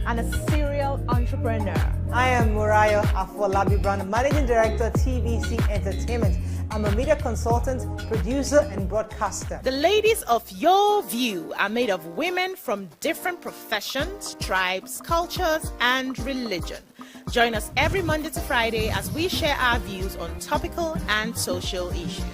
and a serial entrepreneur. I am Murayo Afolabi Brown, Managing Director, TVC Entertainment. I'm a media consultant, producer, and broadcaster. The ladies of your view are made of women from different professions, tribes, cultures, and religion. Join us every Monday to Friday as we share our views on topical and social issues.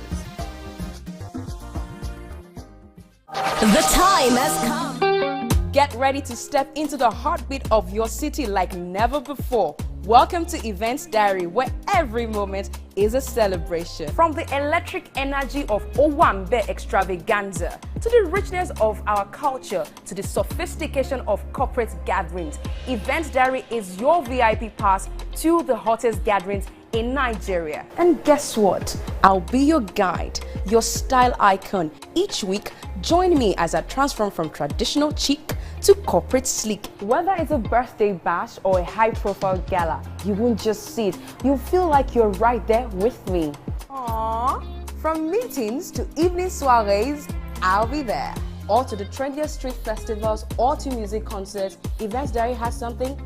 The time has come. Get ready to step into the heartbeat of your city like never before. Welcome to Events Diary, where every moment is a celebration. From the electric energy of Owambe extravaganza, to the richness of our culture, to the sophistication of corporate gatherings, Events Diary is your VIP pass to the hottest gatherings in Nigeria. And guess what? I'll be your guide, your style icon. Each week, join me as I transform from traditional chic to corporate sleek. Whether it's a birthday bash or a high-profile gala, you won't just see it. You'll feel like you're right there with me. Aww. From meetings to evening soirees, I'll be there. Or to the trendiest street festivals or to music concerts, Events Diary has something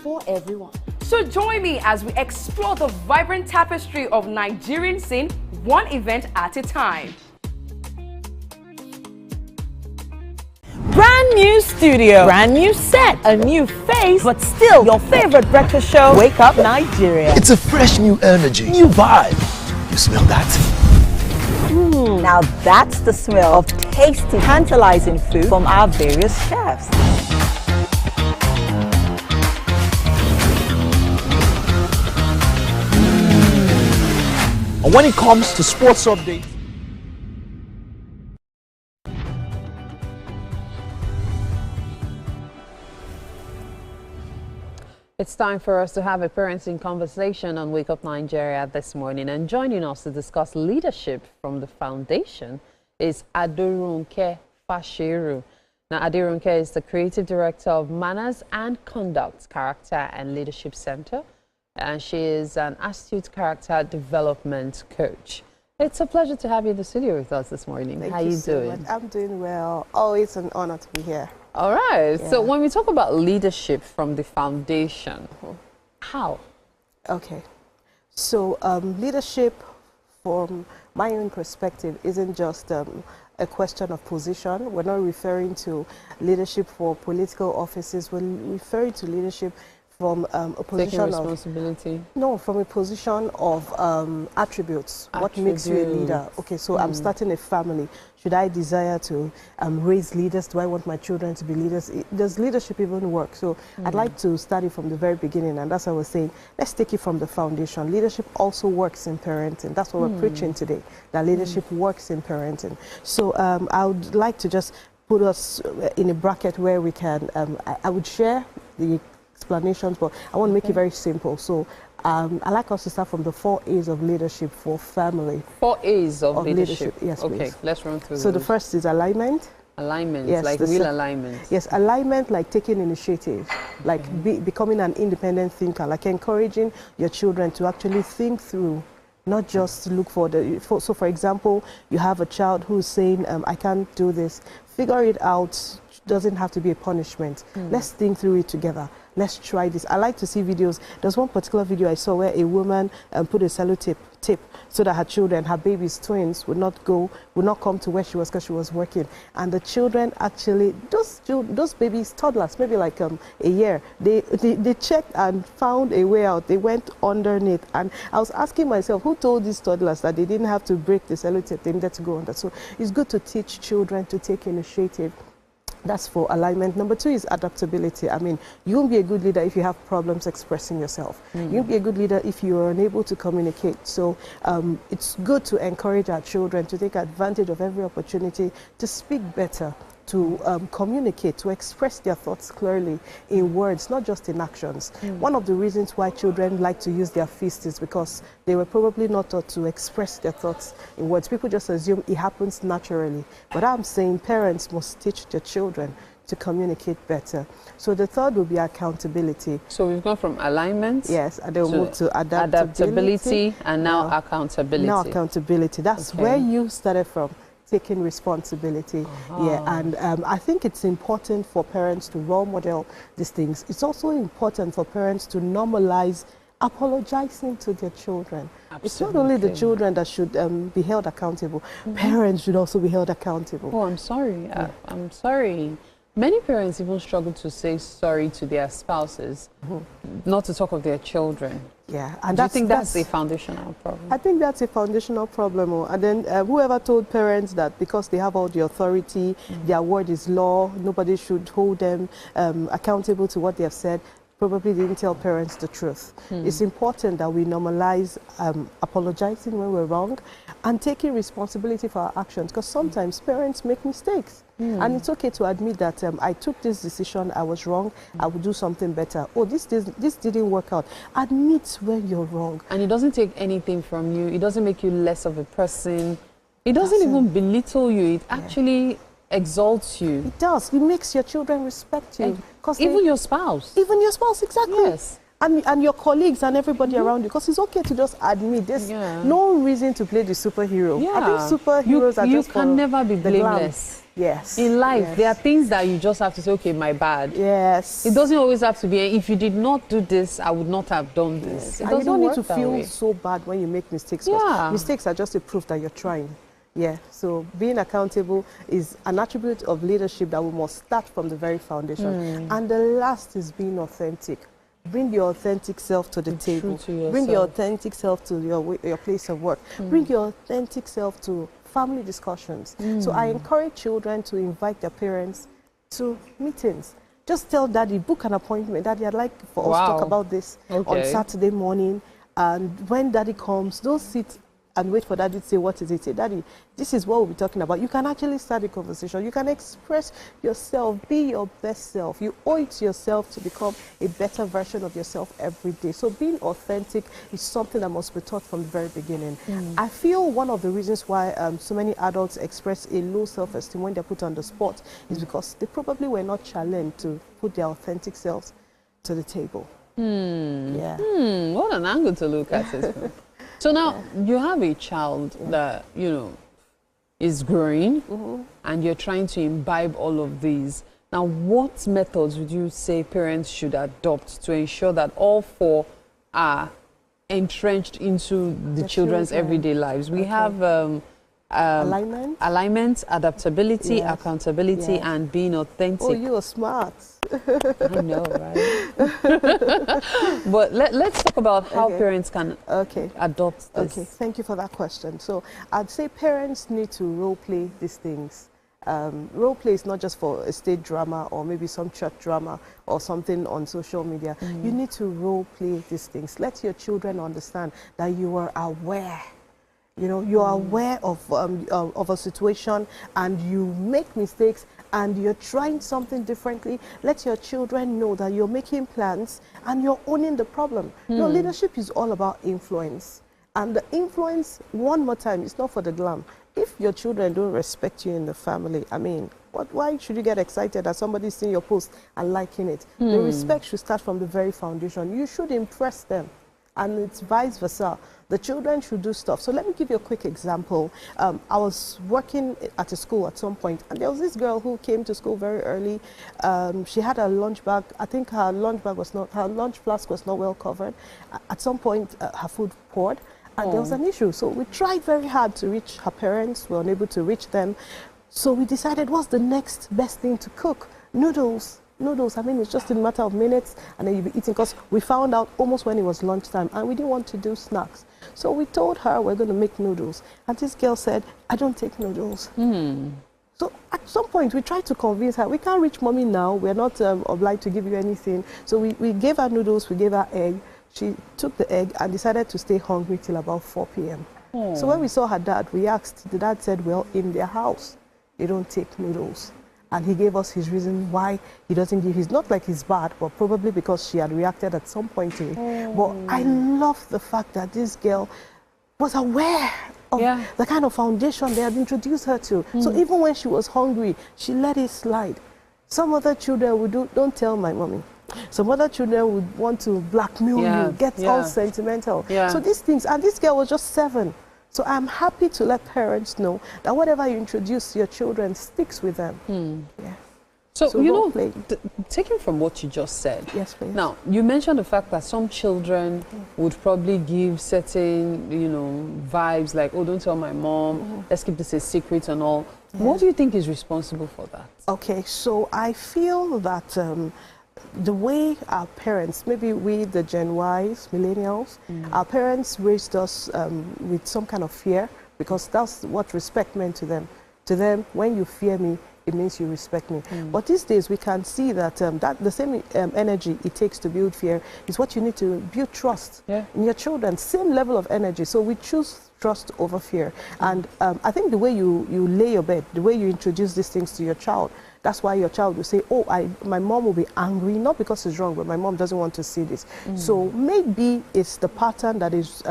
for everyone. So join me as we explore the vibrant tapestry of Nigerian scene, one event at a time. Brand new studio, brand new set, a new face, but still your favorite breakfast show, Wake Up Nigeria. It's a fresh new energy, new vibe. You smell that? Now that's the smell of tasty, tantalizing food from our various chefs. And when it comes to sports updates, it's time for us to have a parenting conversation on Wake Up Nigeria this morning. And joining us to discuss leadership from the foundation is Adorunke Fashiru. Now, Adorunke is the creative director of Manners and Conduct Character and Leadership Center, and she is an astute character development coach. It's a pleasure to have you in the studio with us this morning. How you doing? I'm doing well. Oh, it's an honor to be here. All right. Yeah. So when we talk about leadership from the foundation, how? Okay. So leadership, from my own perspective, isn't just a question of position. We're not referring to leadership for political offices. We're referring to leadership from a position taking responsibility. from a position of attributes. What makes you a leader? Okay, so I'm starting a family. Should I desire to raise leaders? Do I want my children to be leaders? Does leadership even work? So I'd like to start it from the very beginning, and that's what I was saying. Let's take it from the foundation. Leadership also works in parenting. That's what we're preaching today, that leadership works in parenting. So I would like to just put us in a bracket where we can, I would share the explanations, but I want to make it very simple. So I like us to start from the 4 A's of leadership for family. 4 A's of leadership. Yes, okay, please. let's run through So those. The first is alignment. Alignment, yes, like real alignment. Yes, alignment, like taking initiative, like becoming an independent thinker, like encouraging your children to actually think through, not just look for the, so for example, you have a child who's saying, I can't do this. Figure it out. Doesn't have to be a punishment. Let's think through it together. Let's try this. I like to see videos. There's one particular video I saw where a woman put a sellotape so that her children, her babies, twins, would not come to where she was because she was working. And the children actually, those babies, toddlers, maybe like a year, they checked and found a way out. They went underneath. And I was asking myself, who told these toddlers that they didn't have to break the sellotape? They needed to go under. So it's good to teach children to take initiative. That's for alignment. Number 2 is adaptability. I mean, you won't be a good leader if you have problems expressing yourself. You won't be a good leader if you are unable to communicate. So it's good to encourage our children to take advantage of every opportunity to speak better, to communicate, to express their thoughts clearly in words, not just in actions. One of the reasons why children like to use their fists is because they were probably not taught to express their thoughts in words. People just assume it happens naturally. But I'm saying parents must teach their children to communicate better. So the third will be accountability. So we've gone from alignment. Yes, and then we'll move to adaptability. And now accountability. Now accountability. That's where you started from. Taking responsibility. Yeah, and I think it's important for parents to role model these things. It's also important for parents to normalize apologizing to their children. Absolutely. It's not only the children that should be held accountable. Parents should also be held accountable. Oh, I'm sorry. I'm sorry. Many parents even struggle to say sorry to their spouses, not to talk of their children. Yeah, and do you think that's a foundational problem? I think that's a foundational problem. And then whoever told parents that because they have all the authority, their word is law, nobody should hold them accountable to what they have said, probably didn't tell parents the truth. It's important that we normalize apologizing when we're wrong and taking responsibility for our actions, because sometimes parents make mistakes. And it's okay to admit that I took this decision, I was wrong, I will do something better. Oh, this didn't work out. Admit when you're wrong. And it doesn't take anything from you. It doesn't make you less of a person. It doesn't even belittle you. It actually exalts you. It does. It makes your children respect you. Even your spouse. Even your spouse, exactly. Yes. And your colleagues and everybody around you, because it's okay to just admit there's no reason to play the superhero. I think superheroes are just you can never be blameless. Yes. In life, there are things that you just have to say, okay, my bad. Yes. It doesn't always have to be, if you did not do this, I would not have done this. And you don't need to feel so bad when you make mistakes. Mistakes are just a proof that you're trying. Yeah, so being accountable is an attribute of leadership that we must start from the very foundation. And the last is being authentic. Bring your authentic self to the table. Bring your authentic self to your place of work. Bring your authentic self to family discussions. So I encourage children to invite their parents to meetings. Just tell daddy, book an appointment. Daddy, I'd like for us to talk about this on Saturday morning. And when daddy comes, don't sit and wait for daddy to say, what is it? Say, daddy, this is what we'll be talking about. You can actually start a conversation. You can express yourself, be your best self. You owe it to yourself to become a better version of yourself every day. So being authentic is something that must be taught from the very beginning. I feel one of the reasons why so many adults express a low self-esteem when they're put on the spot is because they probably were not challenged to put their authentic selves to the table. What an angle to look at it from. So now you have a child that, is growing and you're trying to imbibe all of these. Now, what methods would you say parents should adopt to ensure that all four are entrenched into the children's everyday lives? We have alignment, adaptability, accountability, and being authentic. Oh, you are smart. I know, right? But let's talk about how parents can adopt this. Okay, thank you for that question. So I'd say parents need to role play these things. Role play is not just for a stage drama or maybe some church drama or something on social media. You need to role play these things. Let your children understand that you are aware. You are aware of a situation and you make mistakes and you're trying something differently. Let your children know that you're making plans and you're owning the problem. Leadership is all about influence. And the influence, one more time, is not for the glam. If your children don't respect you in the family, I mean, why should you get excited that somebody's seeing your post and liking it? The respect should start from the very foundation. You should impress them. And it's vice versa. The children should do stuff. So let me give you a quick example. I was working at a school at some point, and there was this girl who came to school very early. She had a lunch bag. I think her lunch flask was not well covered. At some point, her food poured, and there was an issue. So we tried very hard to reach her parents. We were unable to reach them. So we decided, what's the next best thing to cook? Noodles. I mean, it's just in a matter of minutes, and then you'll be eating, because we found out almost when it was lunchtime, and we didn't want to do snacks. So we told her we're going to make noodles. And this girl said, I don't take noodles. So at some point, we tried to convince her, we can't reach mommy now. We're not obliged to give you anything. So we gave her noodles, we gave her egg. She took the egg and decided to stay hungry till about 4 p.m. So when we saw her dad, we asked, the dad said, well, in their house, they don't take noodles. And he gave us his reason why he doesn't give. It's not like he's bad, but probably because she had reacted at some point to it. But I love the fact that this girl was aware of the kind of foundation they had introduced her to. So even when she was hungry, she let it slide. Some other children would don't tell my mommy. Some other children would want to blackmail you, get all sentimental. So these things, and this girl was just 7. So I'm happy to let parents know that whatever you introduce to your children sticks with them. So you know, taking from what you just said. Yes, please. Now, you mentioned the fact that some children would probably give certain, you know, vibes like, oh, don't tell my mom, let's keep this a secret and all. Yeah. What do you think is responsible for that? Okay, so I feel that the way our parents, maybe we, the Gen Ys, millennials, our parents raised us with some kind of fear, because that's what respect meant to them. To them, when you fear me, it means you respect me. But these days, we can see that, that the same energy it takes to build fear is what you need to build trust in your children. Same level of energy. So we choose trust over fear. And I think the way you lay your bed, the way you introduce these things to your child, that's why your child will say, oh, my mom will be angry, not because it's wrong, but my mom doesn't want to see this. So maybe it's the pattern that is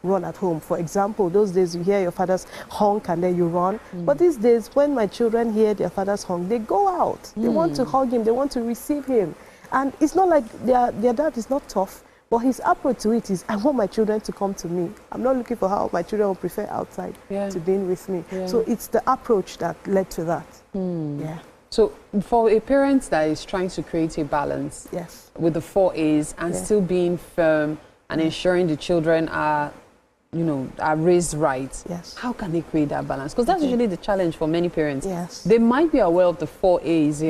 run at home. For example, those days you hear your father's honk and then you run. But these days, when my children hear their father's honk, they go out. They want to hug him. They want to receive him. And it's not like their dad is not tough. But his approach to it is, I want my children to come to me. I'm not looking for how my children will prefer outside to being with me. So it's the approach that led to that. Yeah. So for a parent that is trying to create a balance with the 4 A's and still being firm and ensuring the children are, you know, are raised right, how can they create that balance? Because that's usually the challenge for many parents. They might be aware of the 4 A's,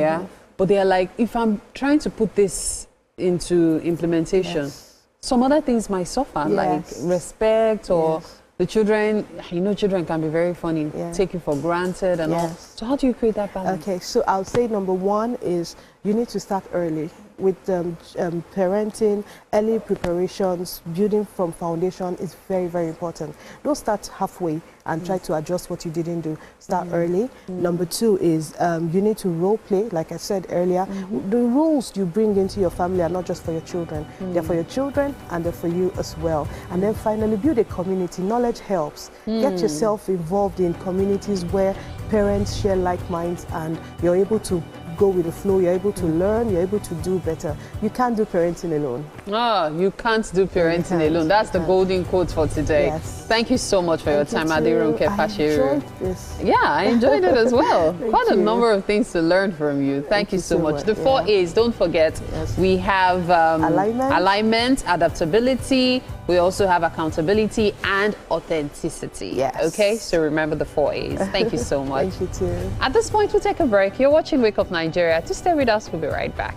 but they are like, if I'm trying to put this into implementation, some other things might suffer, like respect or the children, you know, children can be very funny, taken for granted and all. So how do you create that balance? Okay, so I'll say number 1 is you need to start early with parenting. Early preparations, building from foundation is very, very important. Don't start halfway and try to adjust what you didn't do. Start early. Number 2 is you need to role play, like I said earlier. The rules you bring into your family are not just for your children. They're for your children and they're for you as well. And then finally, build a community. Knowledge helps. Get yourself involved in communities where parents share like minds and you're able to go with the flow, you're able to learn, you're able to do better. You can't do parenting alone. You can't do parenting alone. That's the golden quote for today. Thank you so much for your time, Adirunke Fashiru. I enjoyed this. Yeah, I enjoyed it as well. Quite a number of things to learn from you. Thank you so much. The 4 A's, don't forget, we have alignment, adaptability, we also have accountability and authenticity. Okay, so remember the 4 A's. Thank you so much. Thank you too. At this point, we'll take a break. You're watching Wake Up Nigeria. To stay with us, we'll be right back.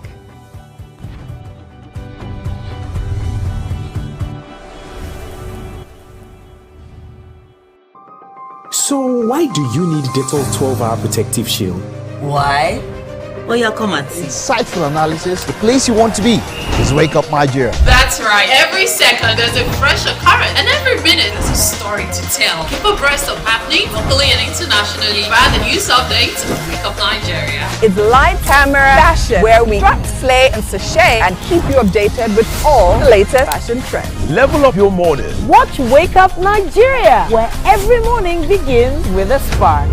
So why do you need Dettol 12-hour protective shield? Why? Well, you'll come and see. Insightful analysis. The place you want to be is Wake Up Nigeria. That's right. Every second there's a fresh occurrence, and every minute there's a story to tell. Keep abreast of happening locally and internationally via the news updates of Wake Up Nigeria. It's light, camera, fashion, where we strut, slay, and sashay, and keep you updated with all the latest fashion trends. Level up your morning. Watch Wake Up Nigeria, where every morning begins with a spark.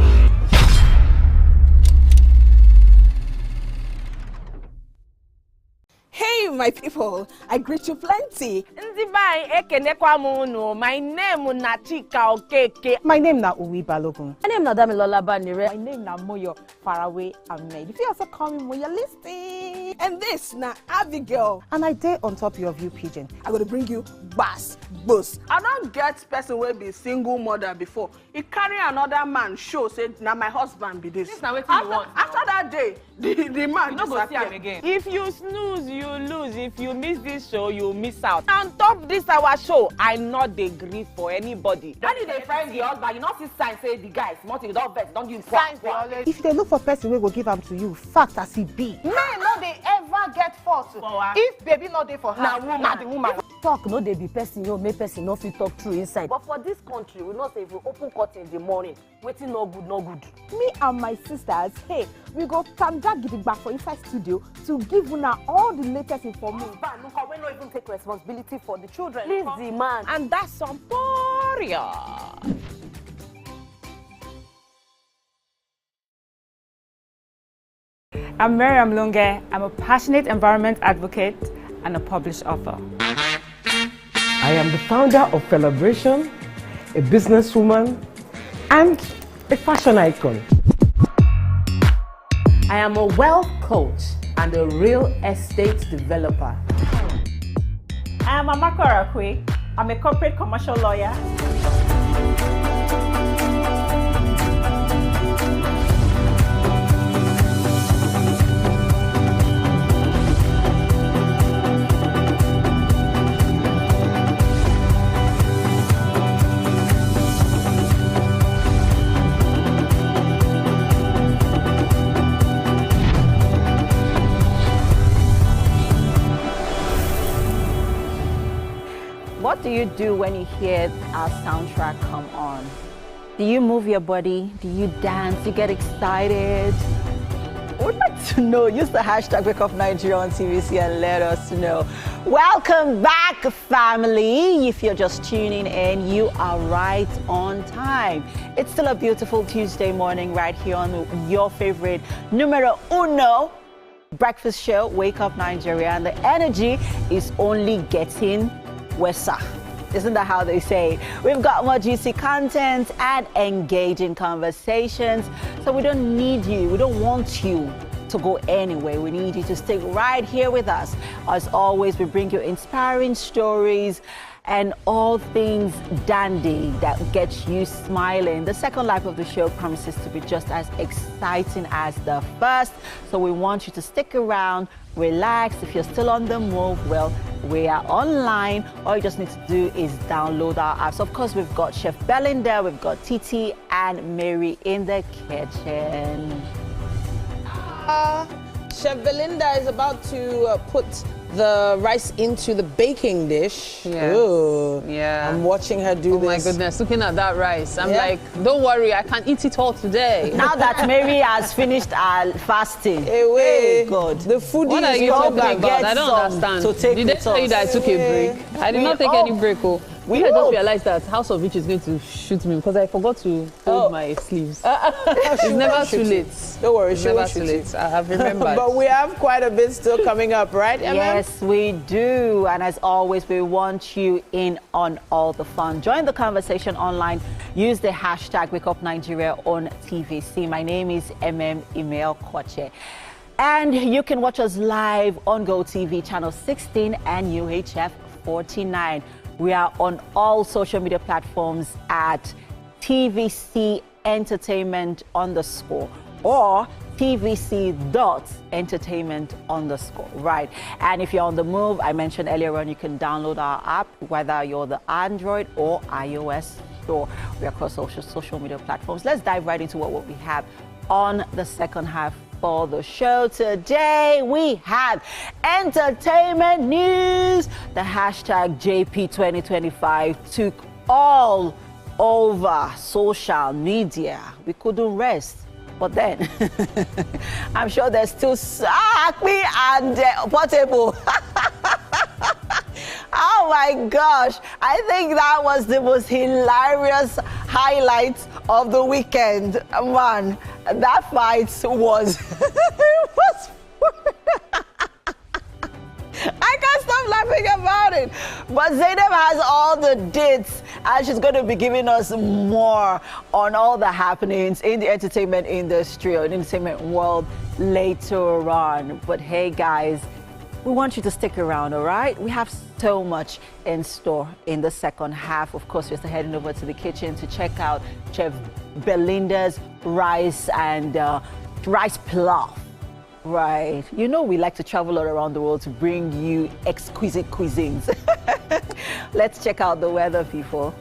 Hey, my people, I greet you plenty. My name is Nachika Okeke. My name na Uwi Balogun. My name is Damilola Banire. My name na Moyo Faraway Ahmed. If you also call me Moyo Listy. And this na Abigail. And I dare on top your view pigeon. I'm going to bring you bass, boost. I don't get person will be single mother before. He carry another man show say now my husband be this. Now what you want? After that day, the man you not go see him again. If you snooze, you lose. If you miss this show, you miss out. On top this our show, I not dey gree for anybody. When you dey friend the husband, you not see sign say the guy smart, you don't vex, don't give signs. If they look for person we go give them to you, fact as he be. Men no dey ever get fault. If baby not dey for her, na the woman. Talk no dey be person, you make person no fit talk true inside. But for this country, we not say if we open court in the morning, waiting no good, no good. Me and my sisters, hey, we go tanda gidigba for inside studio to give una all the latest information. Look, we not even take responsibility for the children. Please the man. And that's some poria. I'm Miriam Lunge. I'm a passionate environment advocate and a published author. I am the founder of Celebration, a businesswoman, and a fashion icon. I am a wealth coach and a real estate developer. I am Amaka Arakwe. I'm a corporate commercial lawyer. What do you do when you hear our soundtrack come on? Do you move your body? Do you dance? Do you get excited? We'd like to know. Use the hashtag WakeUpNigeria on TVC and let us know. Welcome back, family. If you're just tuning in, you are right on time. It's still a beautiful Tuesday morning right here on your favorite numero uno breakfast show, Wake Up Nigeria, and the energy is only getting Wesa. Isn't that how they say it? We've got more juicy content and engaging conversations. So we don't need you. We don't want you to go anywhere. We need you to stick right here with us. As always, we bring you inspiring stories and all things dandy that gets you smiling. The second life of the show promises to be just as exciting as the first. So we want you to stick around, relax. If you're still on the move, well, we are online. All you just need to do is download our apps. Of course, we've got Chef Belinda, we've got Titi and Mary in the kitchen. Chef Belinda is about to put the rice into the baking dish. Yeah. Ooh. Yeah. I'm watching her do this. Oh my goodness, looking at that rice. I'm like, don't worry, I can eat it all today. Now that Mary has finished our fasting. Hey, God. The food What are you talking about? I don't understand. To take Did they tell you that I took a break? I did not take any break. I just realized that House of Rich is going to shoot me because I forgot to fold my sleeves. It's never too late. Don't worry, it's never too late. I have remembered. But we have quite a bit still coming up, right, Emma? Yes, we do. And as always, we want you in on all the fun. Join the conversation online. Use the hashtag WakeUpNigeria on TVC. My name is Email Kwache. And you can watch us live on GOTV channel 16 and UHF 49. We are on all social media platforms at TVC Entertainment _ or tvc.entertainment _ right. And if you're on the move, I mentioned earlier on, you can download our app, whether you're the Android or iOS store. We're across social media platforms. Let's dive right into what we have on the second half for the show. Today we have entertainment news. The hashtag JP2025 took all over social media. We couldn't rest. But then, I'm sure there's still Acme and Portable. Oh my gosh. I think that was the most hilarious highlight of the weekend. Man, that fight was... I can't stop laughing about it. But Zainab has all the dates and she's going to be giving us more on all the happenings in the entertainment industry or the entertainment world later on. But hey guys, we want you to stick around, all right? We have so much in store in the second half. Of course, we're still heading over to the kitchen to check out Chef Belinda's rice and rice pilaf. Right. You know we like to travel all around the world to bring you exquisite cuisines. Let's check out the weather, people.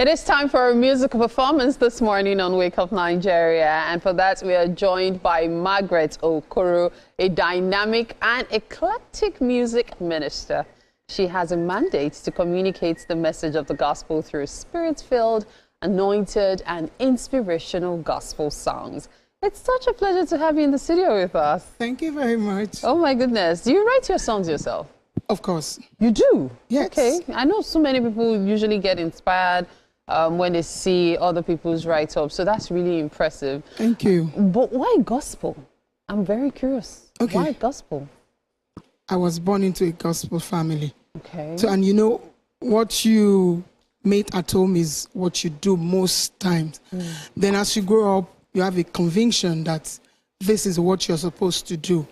It is time for a musical performance this morning on Wake Up Nigeria, and for that we are joined by Margaret Okoro, a dynamic and eclectic music minister. She has a mandate to communicate the message of the gospel through spirit-filled, anointed and inspirational gospel songs. It's such a pleasure to have you in the studio with us. Thank you very much. Oh my goodness. Do you write your songs yourself? Of course. You do? Yes. Okay. I know so many people usually get inspired when they see other people's write-ups, so that's really impressive. Thank you. But why gospel? I'm very curious. Okay. Why gospel? I was born into a gospel family. Okay. So, and you know, what you make at home is what you do most times. Then as you grow up, you have a conviction that this is what you're supposed to do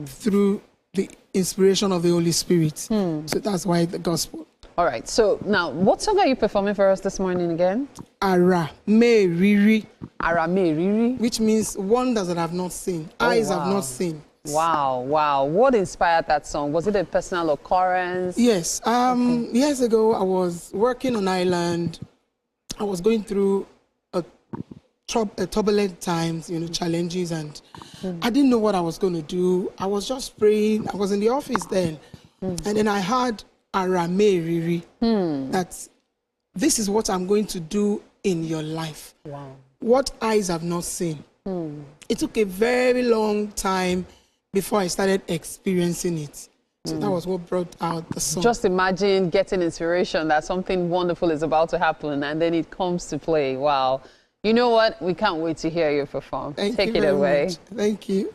through the inspiration of the Holy Spirit. So that's why the gospel. All right. So now, what song are you performing for us this morning again? Ara me riri. Ara me riri. Which means wonders that I have not seen, eyes have not seen. Wow, wow. What inspired that song? Was it a personal occurrence? Yes. Years ago, I was working on island. I was going through a turbulent times, you know, challenges, and I didn't know what I was going to do. I was just praying. I was in the office then, and then I heard Arame Riri, that this is what I'm going to do in your life. Wow. What eyes have not seen. It took a very long time before I started experiencing it. So that was what brought out the song. Just imagine getting inspiration that something wonderful is about to happen, and then it comes to play. Wow. You know what? We can't wait to hear you perform. Take it away. Much. Thank you.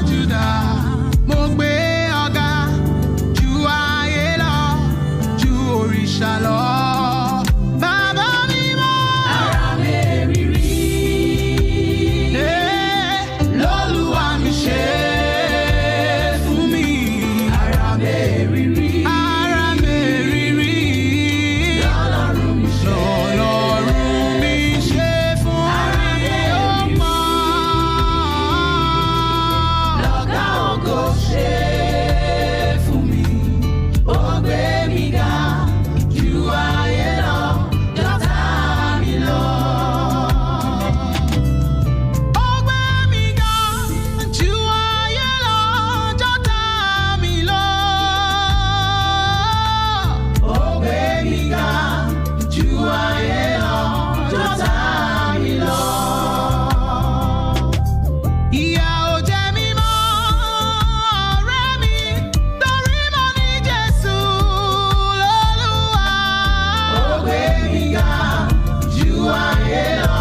Judah. ju ayé lọ, jọ̀tá mi lọ. Ìyà ò jẹ mí mọ́, ọ̀rẹ́ mi, torí mo ní Jésù l'Olúwa. Ó gbé mi ga ju ayé lọ,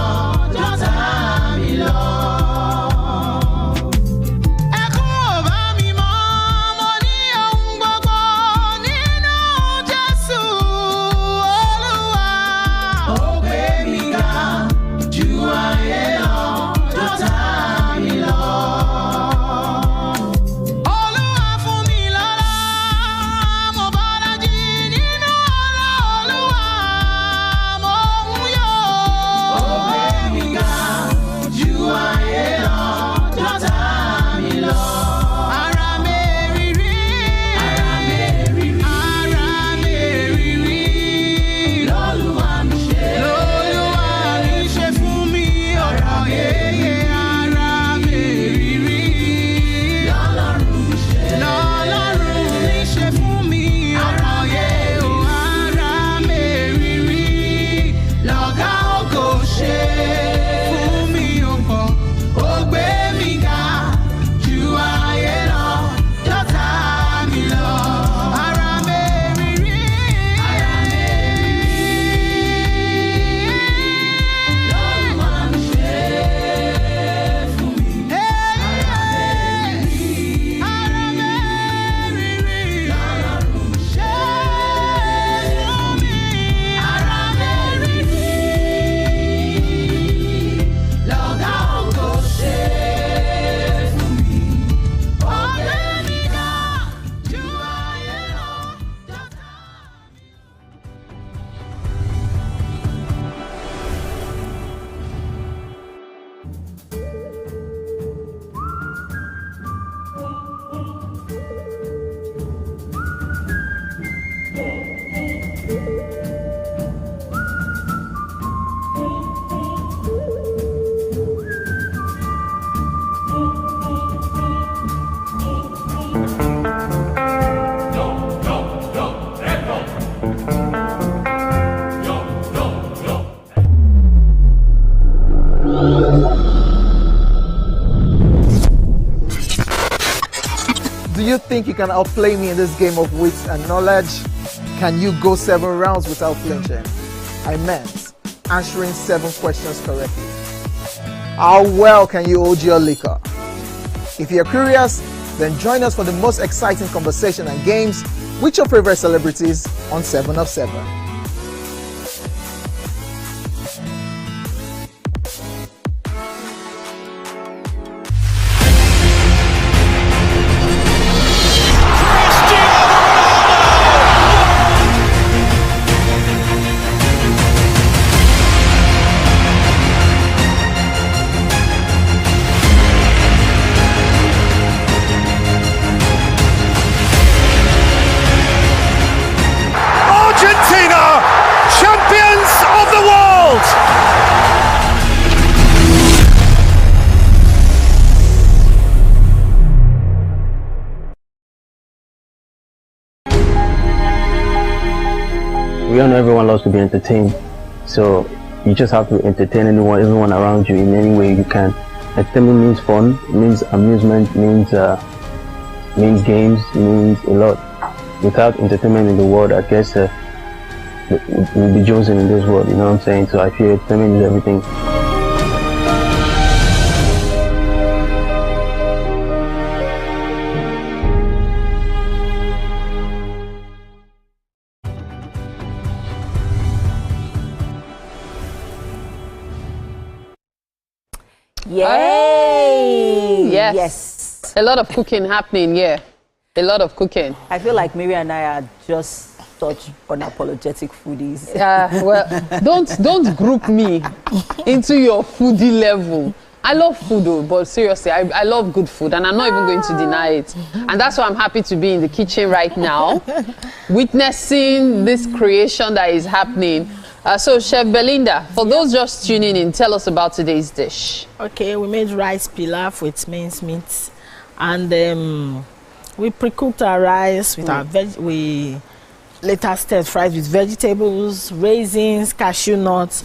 jọ̀tá mi lọ. Ẹkún ò bá mi mọ́, mo ní ohun gbogbo nínú Jésù Olúwa. Ó gbé mi ga ju ayé lọ, jọ̀tá mi lọ. Olúwa fún mi lọ́lá, mo bọ́lá jí nínú ọlá Olúwa, mo ń yọ̀. Ó gbé mi ga ju ayé lọ, jọ̀tá mi lọ. Ara mèrìírí, ara mèrìírí, ara mèrìírí, l'Olúwa mi ṣe. L'Olúwa mi ṣe fún mi, ọ̀rọ̀ yeye. Ara mèrìírí, l'Ọlọ́run mi ṣe. L'Ọlọ́run mi ṣe fún mi, ọ̀rọ̀ yeye. O ara mèrìírí, l'Ọ̀gá ògo ṣe fún mi, ó pọ̀. Ó gbé mi ga ju ayé lọ, jọ̀tá mi lọ. Ara mèrìírí, ara mèrìírí, l'Olúwa mi ṣe fún mi. Ara mèrìírí, ara mèrìírí, l'Ọlọ́run mi ṣe fún mi. Ara mèrìírí, l'Ọ̀gá ògo ṣe fún mi. Ó gbé mi ga ju ayé lọ, jọ̀tá. Do you think you can outplay me in this game of wits and knowledge? Can you go 7 rounds without flinching? I meant answering 7 questions correctly. How well can you hold your liquor? If you're curious, then join us for the most exciting conversation and games with your favorite celebrities on 7 of 7. Argentina, champions of the world! We all know everyone loves to be entertained, so you just have to entertain everyone around you in any way you can. Entertainment means fun, means amusement, means games, means a lot. Without entertainment in the world, I guess we'll be chosen in this world, you know what I'm saying? So I feel entertainment is everything. Yay! Yes. A lot of cooking happening, yeah. A lot of cooking. I feel like Mary and I are just such unapologetic foodies. Well, don't group me into your foodie level. I love food though, but seriously, I love good food and I'm not even going to deny it. And that's why I'm happy to be in the kitchen right now, witnessing this creation that is happening. So Chef Belinda, for those just tuning in, tell us about today's dish. Okay, we made rice pilaf with minced meat, and we pre-cooked our rice with our veg. We later stir fried with vegetables, raisins, cashew nuts,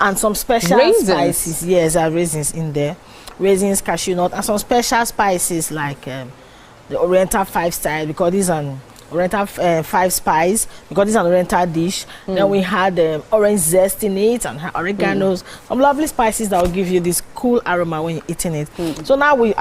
and some special spices. Yes, there are raisins in there. Raisins, cashew nut, and some special spices like the Oriental 5 style, because these are Oriental 5 spice, because this is an Oriental dish. Then we had orange zest in it and oreganos, some lovely spices that will give you this cool aroma when you're eating it. So now we're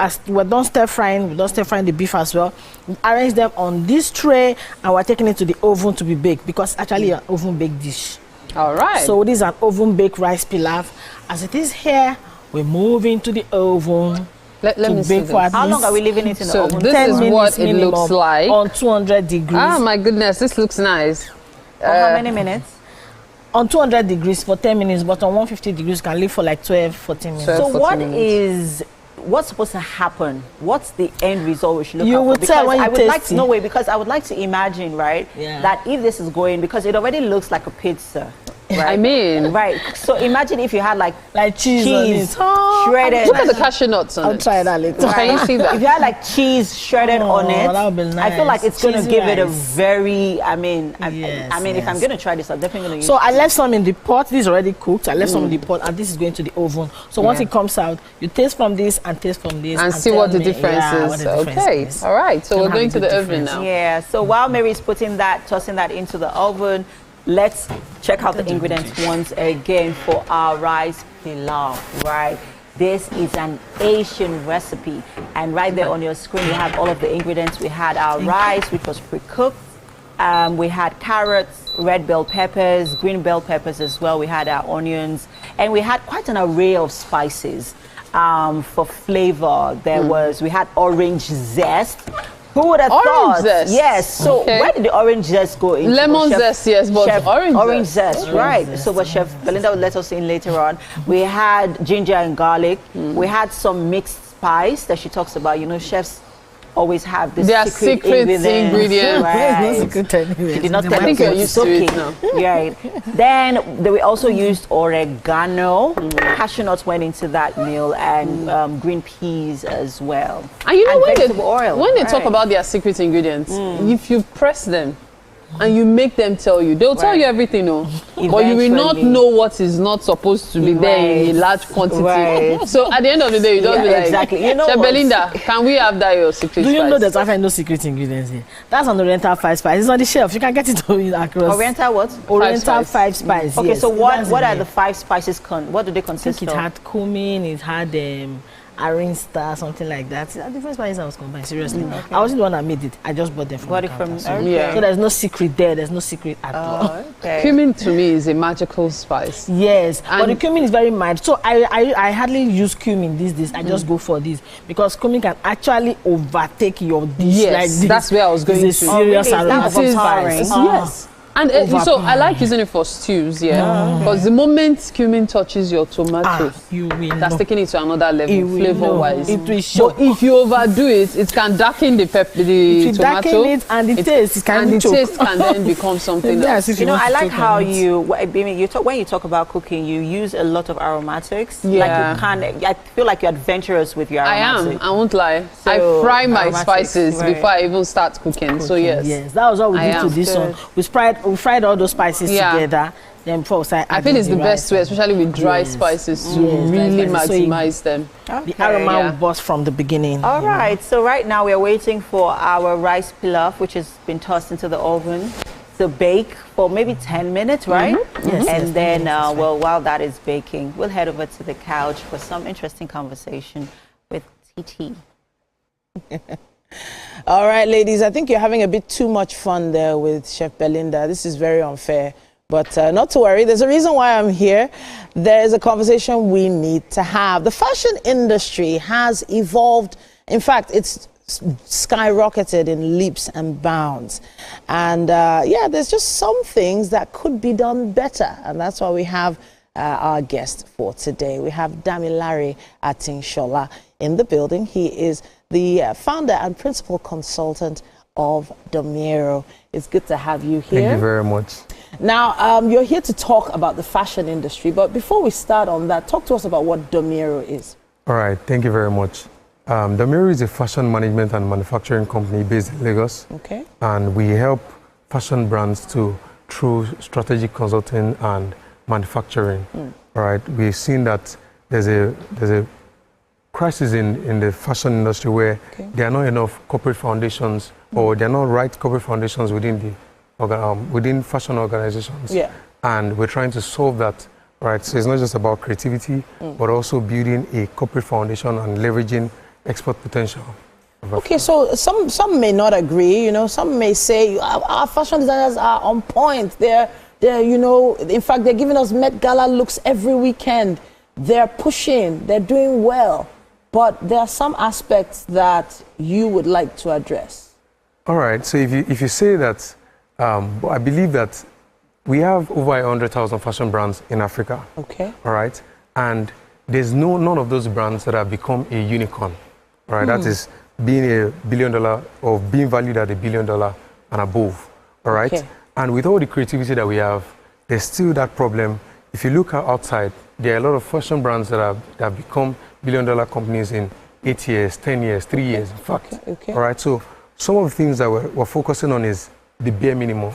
done stir frying the beef as well. We arrange them on this tray and we're taking it to the oven to be baked, because it's actually an oven baked dish. All right. So this is an oven baked rice pilaf. As it is here, we're moving to the oven. Let me see this. How long are we leaving it in the oven? This is what it looks like. On 200 degrees. Oh my goodness, this looks nice. For how many minutes? On 200 degrees for 10 minutes, but on 150 degrees you can live for like 12, 14 minutes. So what's supposed to happen? What's the end result we should look You out will for? tell when you taste like it. to, no way, because I would like to imagine, right, that if this is going, because it already looks like a pizza. Right? I mean, right. So imagine if you had like cheese on it. shredded. Look at the cashew nuts on it. I'll try that later. Right. Can you see that? If you had like cheese shredded on it, that would be nice. I feel like it's going to Cheesy give it a rice. very. I mean, if I'm going to try this, I'm definitely going to use. So I left some in the pot. This is already cooked. I left some in the pot, and this is going to the oven. So once it comes out, you taste from this and taste from this, and see tell what the me, difference is. Okay, all right. So we're going to the oven now. Yeah. So while Mary's tossing that into the oven, let's check out the ingredients once again for our rice pilaf, right? This is an Asian recipe, and right there on your screen you have all of the ingredients. We had our rice, which was pre-cooked. We had carrots, red bell peppers, green bell peppers as well. We had our onions, and we had quite an array of spices for flavor. We had orange zest. Who would have thought? Zest. Yes. So where did the orange zest go into? Lemon zest, yes, but orange zest, right? So what Chef Belinda will let us in later on. We had ginger and garlic. We had some mixed spice that she talks about. You know, chefs always have this secret ingredients. Right. She did not tell I think you're used to it now. Right. Then we also used oregano. Cashew nuts went into that meal, and green peas as well. And you know, when they right. talk about their secret ingredients, if you press them and you make them tell you, they'll tell you everything, but you will not know what is not supposed to be there in a large quantity. Right. So at the end of the day, you don't be like, exactly. You know, Chef Belinda, can we have that your secret Do you spice? know there's actually no secret ingredients here? That's an Oriental 5 spice. It's on the shelf. You can get it across. Oriental what? Oriental 5 spice. Okay, yes. so what are the 5 spices? What do they consist I think it had cumin, it had Arinsta, something like that. Different spices I was combined, seriously. I wasn't the one that made it. I just bought them from the counter. So there's no secret there. There's no secret at all. Okay. Cumin to me is a magical spice. Yes, but the cumin is very mild. So I hardly use cumin these days. I just go for this because cumin can actually overtake your dish. Yes, like this. that's where I was going to. It's a serious aroma. Yes. And so I like using it for stews, because the moment cumin touches your tomato, that's taking it to another level, flavor-wise. But if you overdo it, it can darken the tomato. Darken it, and the taste can then become something else. You know, I like how when you talk about cooking, you use a lot of aromatics. Yeah. I feel like you're adventurous with your aromatics. I won't lie. I fry my spices before I even start cooking. So yes, that was what we did to this one. We fried all those spices together. Then before I feel it's the best way, especially with dry spices, to really maximize them. The aroma will burst from the beginning. All right. So right now we are waiting for our rice pilaf, which has been tossed into the oven to bake for maybe 10 minutes, right? Yes. And then, while that is baking, we'll head over to the couch for some interesting conversation with TT. All right, ladies, I think you're having a bit too much fun there with Chef Belinda. This is very unfair, but not to worry. There's a reason why I'm here. There's a conversation we need to have. The fashion industry has evolved. In fact, it's skyrocketed in leaps and bounds. And there's just some things that could be done better. And that's why we have our guest for today. We have Damilare Atinshola in the building. He is the founder and principal consultant of Domiero. It's good to have you here. Thank you very much. Now, you're here to talk about the fashion industry, but before we start on that, talk to us about what Domiero is. All right, thank you very much. Domiero is a fashion management and manufacturing company based in Lagos. Okay. And we help fashion brands through strategic consulting and manufacturing. All right, we've seen that there's a crisis in the fashion industry where there are not enough corporate foundations, or there are not right corporate foundations within within fashion organizations. Yeah. And we're trying to solve that. Right, so it's not just about creativity, but also building a corporate foundation and leveraging export potential. Okay, so some may not agree. You know, some may say our fashion designers are on point. They're you know, in fact, they're giving us Met Gala looks every weekend. They're pushing. They're doing well. But there are some aspects that you would like to address. All right. So if you say that, I believe that we have over 100,000 fashion brands in Africa. Okay. All right. And there's none of those brands that have become a unicorn. All right. That is being $1 billion or being valued at $1 billion and above. All right. Okay. And with all the creativity that we have, there's still that problem. If you look outside, there are a lot of fashion brands that have become $1 billion companies in 8 years, 10 years, 3 years, in fact. All right. So some of the things that we're focusing on is the bare minimum.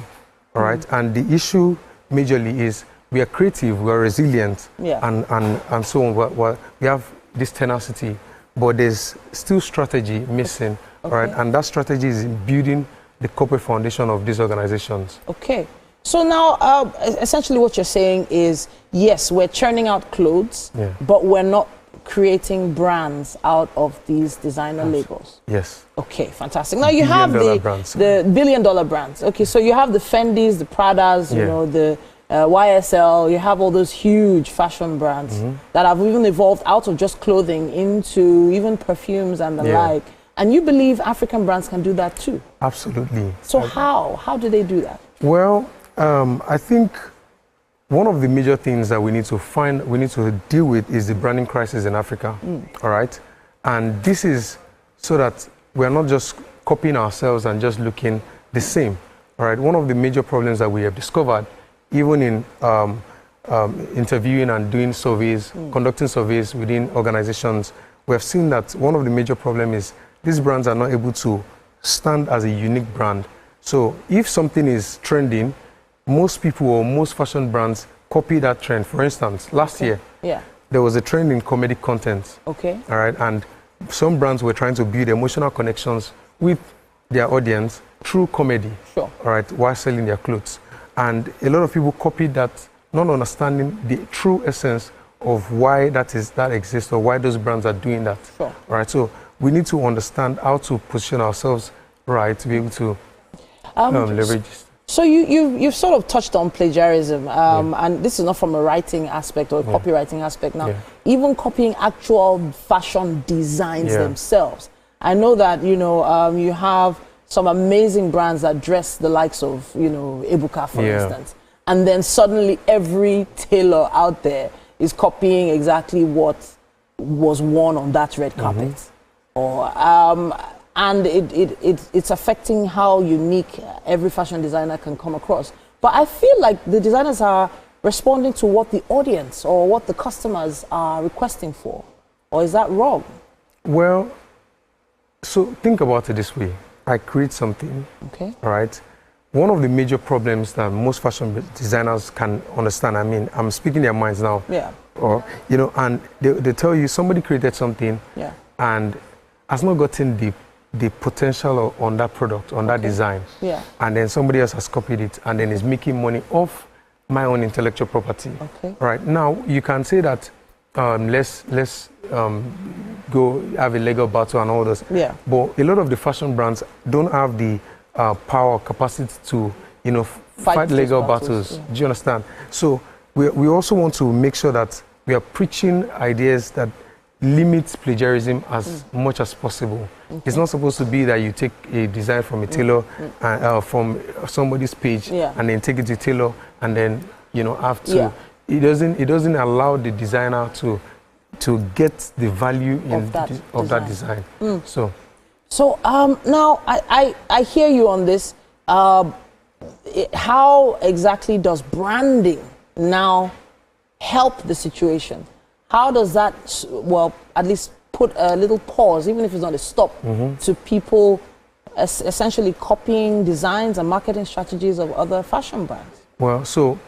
All right, and the issue majorly is we are creative, we are resilient, and so on. We have this tenacity, but there's still strategy missing. All right, and that strategy is in building the corporate foundation of these organizations. Okay, so now essentially what you're saying is, yes, we're churning out clothes, but we're not creating brands out of these designer labels. Yes. Okay, fantastic. Now you have the $1 billion brands. Okay, so you have the Fendis, the Pradas, you know, the YSL. You have all those huge fashion brands that have even evolved out of just clothing into even perfumes and the like. And you believe African brands can do that too? Absolutely. So how do they do that? Well, I think one of the major things that we need to deal with is the branding crisis in Africa. All right, and this is so that we're not just copying ourselves and just looking the same. All right, one of the major problems that we have discovered, even in interviewing and doing surveys, conducting surveys within organizations, we have seen that one of the major problems is these brands are not able to stand as a unique brand. So if something is trending, most people or most fashion brands copy that trend. For instance, last year, there was a trend in comedic content. Okay. All right, and some brands were trying to build emotional connections with their audience through comedy. Sure. All right, while selling their clothes, and a lot of people copied that, not understanding the true essence of why that exists or why those brands are doing that. Sure. All right, so we need to understand how to position ourselves right to be able to leverage. So you've sort of touched on plagiarism, and this is not from a writing aspect or a copywriting aspect now. Even copying actual fashion designs themselves. I know that, you know, you have some amazing brands that dress the likes of, you know, Ebuka, for instance. And then suddenly every tailor out there is copying exactly what was worn on that red carpet. Or and it's affecting how unique every fashion designer can come across. But I feel like the designers are responding to what the audience or what the customers are requesting for. Or is that wrong? Well, so think about it this way. I create something, right? One of the major problems that most fashion designers can understand, I mean, I'm speaking their minds now. Or, you know, and they tell you somebody created something and has not gotten the potential on that product, on that design. And then somebody else has copied it and then is making money off my own intellectual property. Right now, you can say that let's go have a legal battle and all this. But a lot of the fashion brands don't have the power or capacity to, you know, fight legal battles. Do you understand? So we also want to make sure that we are preaching ideas that limits plagiarism as much as possible. It's not supposed to be that you take a design from a tailor from somebody's page and then take it to tailor and then, you know, have to. It doesn't allow the designer to get the value of that design. So now I hear you on this. How exactly does branding now help the situation? How does that, well, at least put a little pause, even if it's not a stop, to people essentially copying designs and marketing strategies of other fashion brands? Well, so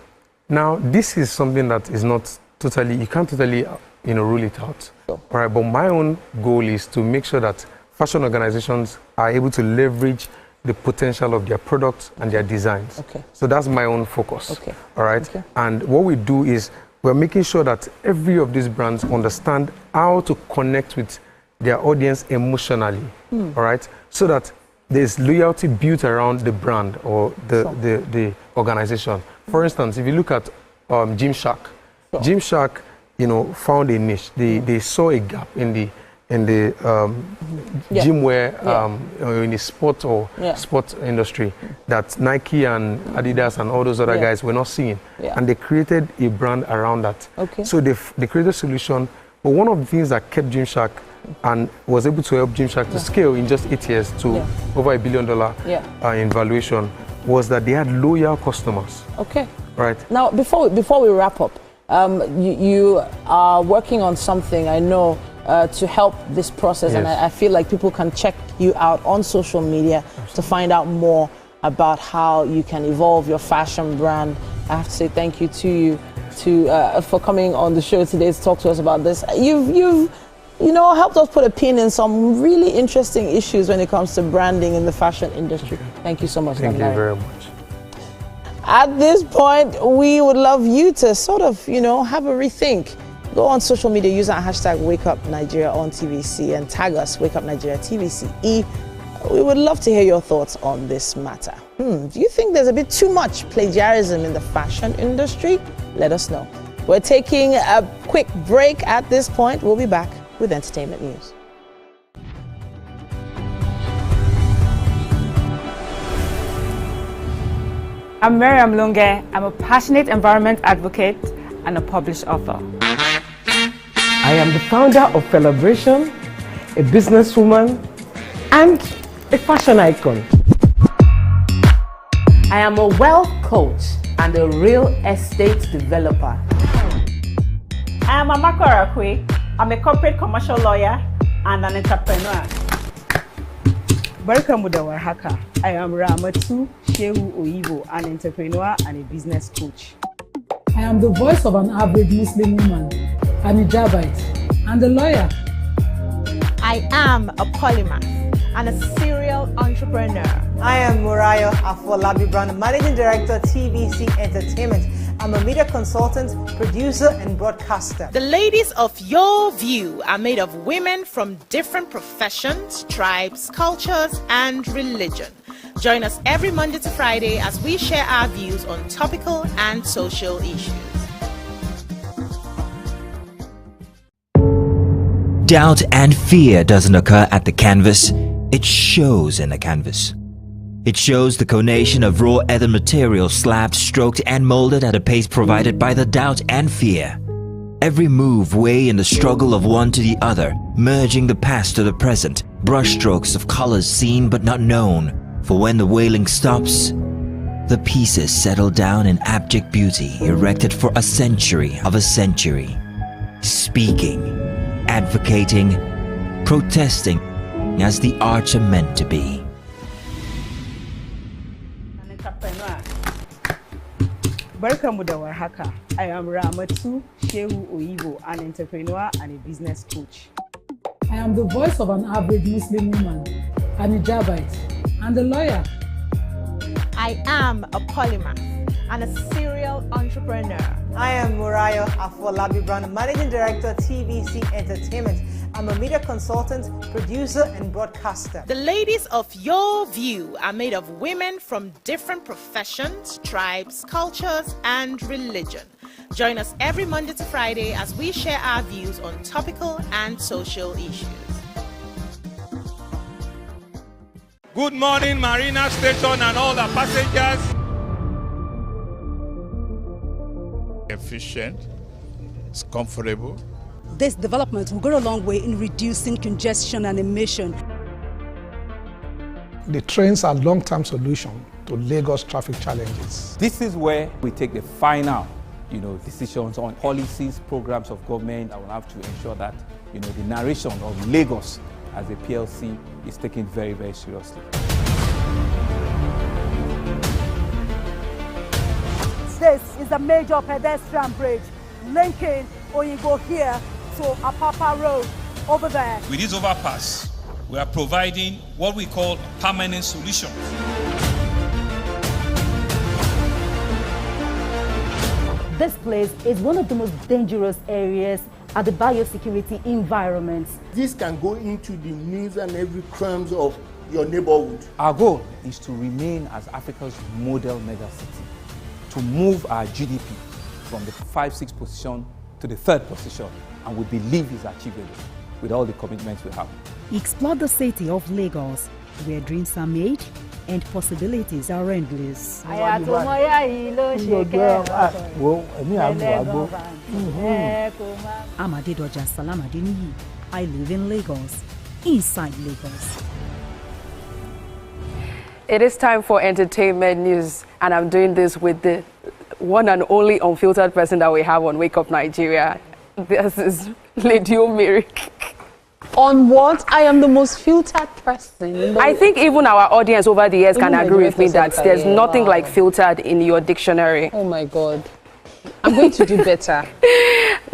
now this is something that is not totally, you can't totally, rule it out. Sure. All right, but my own goal is to make sure that fashion organizations are able to leverage the potential of their products and their designs. Okay. So that's my own focus. Okay. All right. Okay. And what we do is we're making sure that every of these brands understand how to connect with their audience emotionally. All right. So that there's loyalty built around the brand or the organization. For instance, if you look at Gymshark, Gymshark, found a niche. They saw a gap in the gym wear, in the sport sports industry that Nike and Adidas and all those other guys were not seeing. And they created a brand around that. Okay. So they created a solution. But one of the things that kept Gymshark and was able to help Gymshark to scale in just 8 years to over $1 billion in valuation was that they had loyal customers. Okay. Right. Now, before we wrap up, you are working on something, I know, to help this process, and I feel like people can check you out on social media to find out more about how you can evolve your fashion brand. I have to say thank you to you for coming on the show today to talk to us about this. You've helped us put a pin in some really interesting issues when it comes to branding in the fashion industry. Thank you so much. Thank you very much. At this point, we would love you to sort of, have a rethink. Go on social media, use our hashtag WakeUpNigeria on TVC and tag us, WakeUpNigeria TVCE. We would love to hear your thoughts on this matter. Do you think there's a bit too much plagiarism in the fashion industry? Let us know. We're taking a quick break at this point. We'll be back with entertainment news. I'm Miriam Lunge. I'm a passionate environment advocate and a published author. I am the founder of Celebration, a businesswoman, and a fashion icon. I am a wealth coach and a real estate developer. I am Amako Arakwe. I'm a corporate commercial lawyer and an entrepreneur. Barkamu da warhaka. I am Ramatu Shehu Oyibo, an entrepreneur and a business coach. I am the voice of an average Muslim woman, an hijabite, and a lawyer. I am a polymath and a serial entrepreneur. I am Murayo Afolabi Brown, Managing Director, TVC Entertainment. I'm a media consultant, producer, and broadcaster. The ladies of your view are made of women from different professions, tribes, cultures, and religion. Join us every Monday to Friday as we share our views on topical and social issues. Doubt and fear doesn't occur at the canvas, it shows in the canvas. It shows the conation of raw earthen material slabbed, stroked and molded at a pace provided by the doubt and fear. Every move weigh in the struggle of one to the other, merging the past to the present, brushstrokes of colors seen but not known. For when the wailing stops, the pieces settle down in abject beauty erected for a century of a century. Speaking, advocating, protesting as the arts are meant to be. Barkamu da warhaka. I am Ramatu Shehu Oyibo, an entrepreneur and a business coach. I am the voice of an average Muslim woman, an hijabite, and a lawyer. I am a polymath and a serial entrepreneur. I am Murayo Afolabi Brown, Managing Director, TVC Entertainment. I'm a media consultant, producer, and broadcaster. The ladies of your view are made of women from different professions, tribes, cultures, and religion. Join us every Monday to Friday as we share our views on topical and social issues. Good morning, Marina Station and all the passengers. Efficient, it's comfortable. This development will go a long way in reducing congestion and emission. The trains are a long-term solution to Lagos traffic challenges. This is where we take the final, decisions on policies, programs of government. I will have to ensure that, the narration of Lagos as a PLC is taken very, very seriously. This is a major pedestrian bridge linking Oyingo here to Apapa Road over there. With this overpass, we are providing what we call permanent solutions. This place is one of the most dangerous areas at the biosecurity environment. This can go into the news and every crumbs of your neighborhood. Our goal is to remain as Africa's model megacity, to move our GDP from the 5-6 position to the 3rd position, and we believe it's achievable with all the commitments we have. Explore the city of Lagos, where dreams are made and possibilities are endless. Amadedoja Salamadini. I live in Lagos, inside Lagos. It is time for entertainment news, and I'm doing this with the one and only unfiltered person that we have on Wake Up Nigeria. This is Lady Omiri. On what? I am the most filtered person. I think even our audience over the years can agree with me that there's nothing like filtered in your dictionary. Oh my God. I'm going to do better.